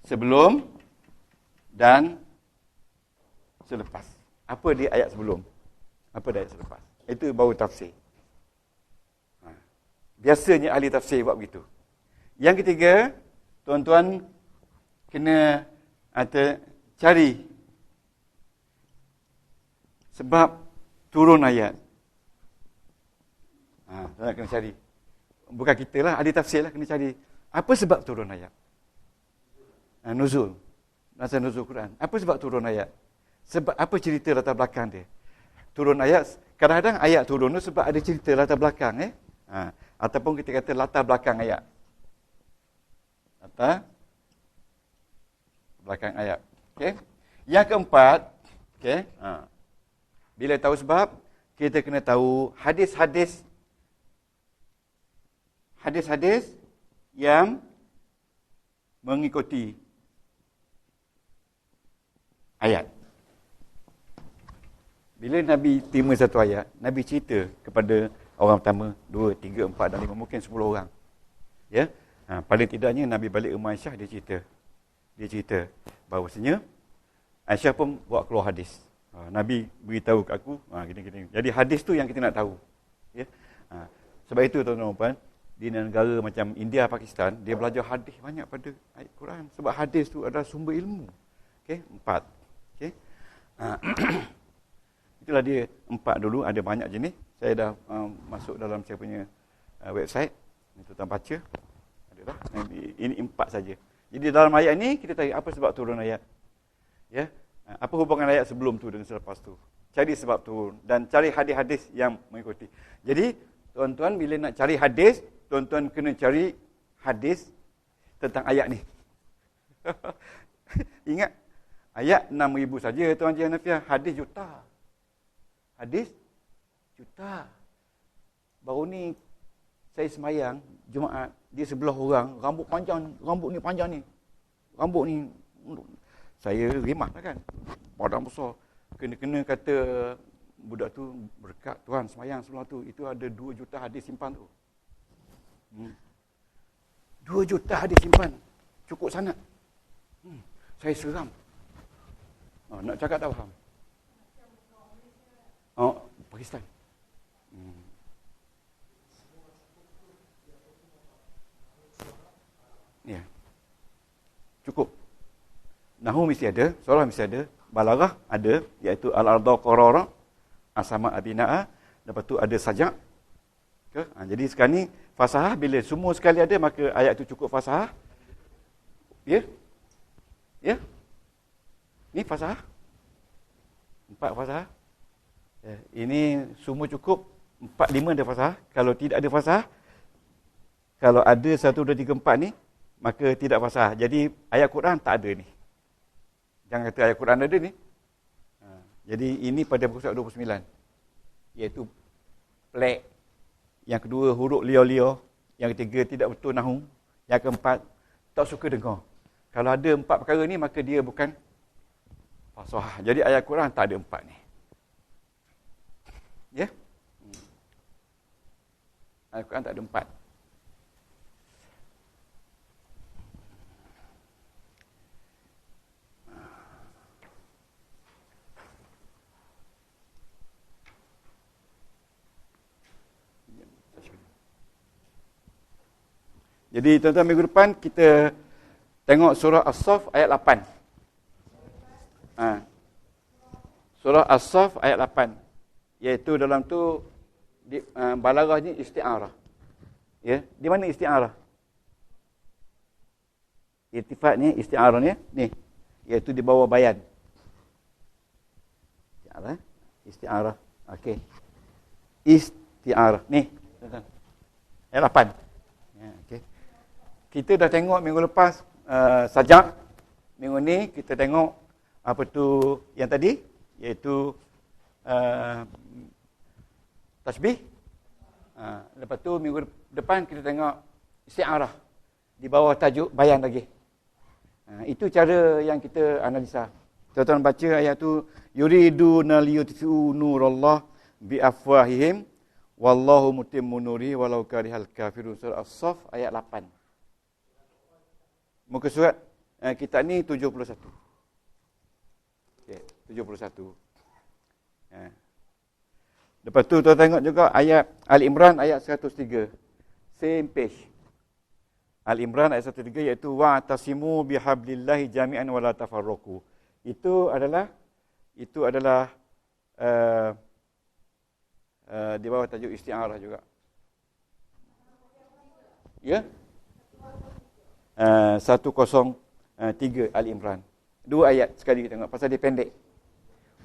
sebelum dan selepas. Apa dia ayat sebelum? Apa dia ayat selepas? Itu baru tafsir. Biasanya ahli tafsir buat begitu. Yang ketiga, tuan-tuan kena cari sebab turun ayat. Tuan kena cari. Bukan kita lah, ahli tafsir lah, kena cari apa sebab turun ayat. Nuzul. Nazal nuzul Quran. Apa sebab turun ayat? Sebab apa cerita latar belakang dia? Turun ayat, kadang-kadang ayat turun tu sebab ada cerita latar belakang ataupun kita kata latar belakang ayat. Latar belakang ayat. Okey. Yang keempat, okey. Bila tahu sebab, kita kena tahu hadis-hadis yang mengikuti ayat. Bila Nabi terima satu ayat, Nabi cerita kepada orang pertama, 2, 3, 4 dan 5, mungkin 10 orang. Ya. Paling tidaknya Nabi balik rumah Aisyah, dia cerita. dia cerita bahawasanya Aisyah pun bawa keluar hadis. Nabi beritahu kat aku, gini-gini. Jadi hadis tu yang kita nak tahu. Ya? Sebab itu tuan-tuan dan puan, di negara macam India, Pakistan, dia belajar hadis banyak pada ayat Quran. Sebab hadis tu adalah sumber ilmu. Okey, 4. Okey. Itulah dia 4 dulu, ada banyak jenis. Saya dah masuk dalam saya punya website. Tuan-tuan baca. Adalah. Ini 4 saja. Jadi dalam ayat ni kita tahu apa sebab turun ayat. Ya. Apa hubungan ayat sebelum tu dengan selepas tu. Cari sebab turun dan cari hadis-hadis yang mengikuti. Jadi tuan-tuan bila nak cari hadis, tuan-tuan kena cari hadis tentang ayat ni. Ingat ayat 6,000 saja Tuan Haji Hanafiah, hadis juta. Hadis juta. Baru ni saya semayang Jumaat di sebelah orang, rambut ni panjang ni. Rambut ni saya rimah lah kan. Badan besar. Kena-kena kata budak tu berkat Tuhan semayang sebelah tu. Itu ada 2 juta hadis simpan tu. 2 juta hadis simpan. Cukup sangat. Saya seram. Nak cakap tak faham. Pakistan. Ya. Cukup. Nahu mesti ada, surah mesti ada, balaghah ada, iaitu al-arda qarara, as-sama abinaa, lepas tu ada sajak. Jadi sekarang ni fasahah bila semua sekali ada maka ayat tu cukup fasahah. Ya? Ya? Ni fasahah. 4 fasahah. Ini semua cukup 4, 5 ada fasahah. Kalau tidak ada fasahah, kalau ada 1, 2, 3, 4 ni, maka tidak fasahah. Jadi ayat Quran tak ada ni. Jangan kata ayat Quran ada ni. Jadi ini pada muka surat 29. Iaitu plek. Yang kedua huruf liar-liar. Yang ketiga tidak betul nahu. Yang keempat tak suka dengar. Kalau ada 4 perkara ni maka dia bukan fasahah. Jadi ayat Quran tak ada 4 ni. Ya? Ayat Quran tak ada 4. Jadi tuan-tuan minggu depan kita tengok surah As-Saff ayat 8. Surah As-Saff ayat 8. Iaitu dalam tu balaghahnya isti'arah. Ya, di mana isti'arah? Irtifatnya isti'arahnya ni, iaitu di bawah bayan. Isti'arah. Okey. Isti'arah ni, tuan-tuan. Ayat 8. Ya, okey. Kita dah tengok minggu lepas sajak. Minggu ni kita tengok apa tu yang tadi, iaitu tasbih. Lepas tu minggu depan kita tengok isti'arah di bawah tajuk bayan lagi. Itu cara yang kita analisa. Tuan-tuan baca ayat tu, yuriduna liyutfi'u nurallah bi afwahihim wallahu mutimmu nurihi walau karihal kafirun. Surah As-Saff ayat 8. Muka surat kita ni 71. Okey, 71. Lepas tu tuan tengok juga ayat Al-Imran ayat 103. Same page. Al-Imran ayat 103 iaitu wa'tasimu bihablillahi jami'an wa la tafarraqu. Itu adalah di bawah tajuk isti'arah juga. Ya? 103 Al-Imran. 2 ayat sekali kita tengok pasal dia pendek.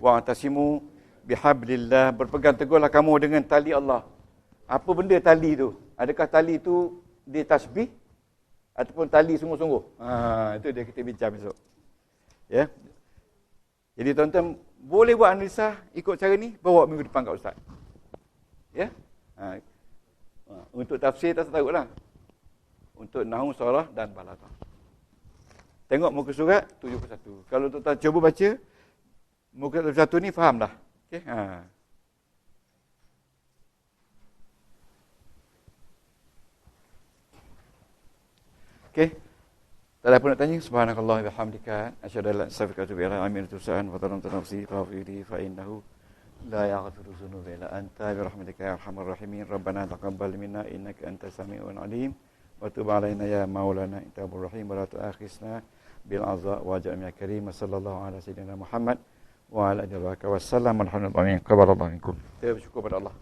Wa'tasimu bihablillah, berpegang teguhlah kamu dengan tali Allah. Apa benda tali tu? Adakah tali tu dia tasbih ataupun tali sungguh-sungguh? Itu dia kita bincang besok. Ya. Jadi tuan-tuan boleh buat analisa ikut cara ni, bawa minggu depan kat ustaz. Ya. Untuk tafsir tak tahulah. Untuk nahwu, sarah dan balaghah. Tengok muka surat 71. Kalau tuan-tuan cuba baca muka surat 71 ni faham dah. Okey. Okey. Tak ada apa nak tanya. Subhanakallah wa bihamdika asyhadu an la ilaha illa anta astaghfiruka wa atubu ilaik. Amin tusan wa taramtu nafsi faghfirli fa innahu la yaghfiru dzunuba illa anta bi rahmatika ya arhamar rahimin. Rabbana taqabbal minna innaka antas samiul alim wa tub alaina ya maulana innaka tawwabur rahim wa la tu'akhizna bil adza wa ja'alna karim. Sallallahu ala sayyidina Muhammad wa ala alihi wa sahbihi wa sallam. Alhamdulillah. Qabbalallahu minkum. Kita bersyukur pada Allah.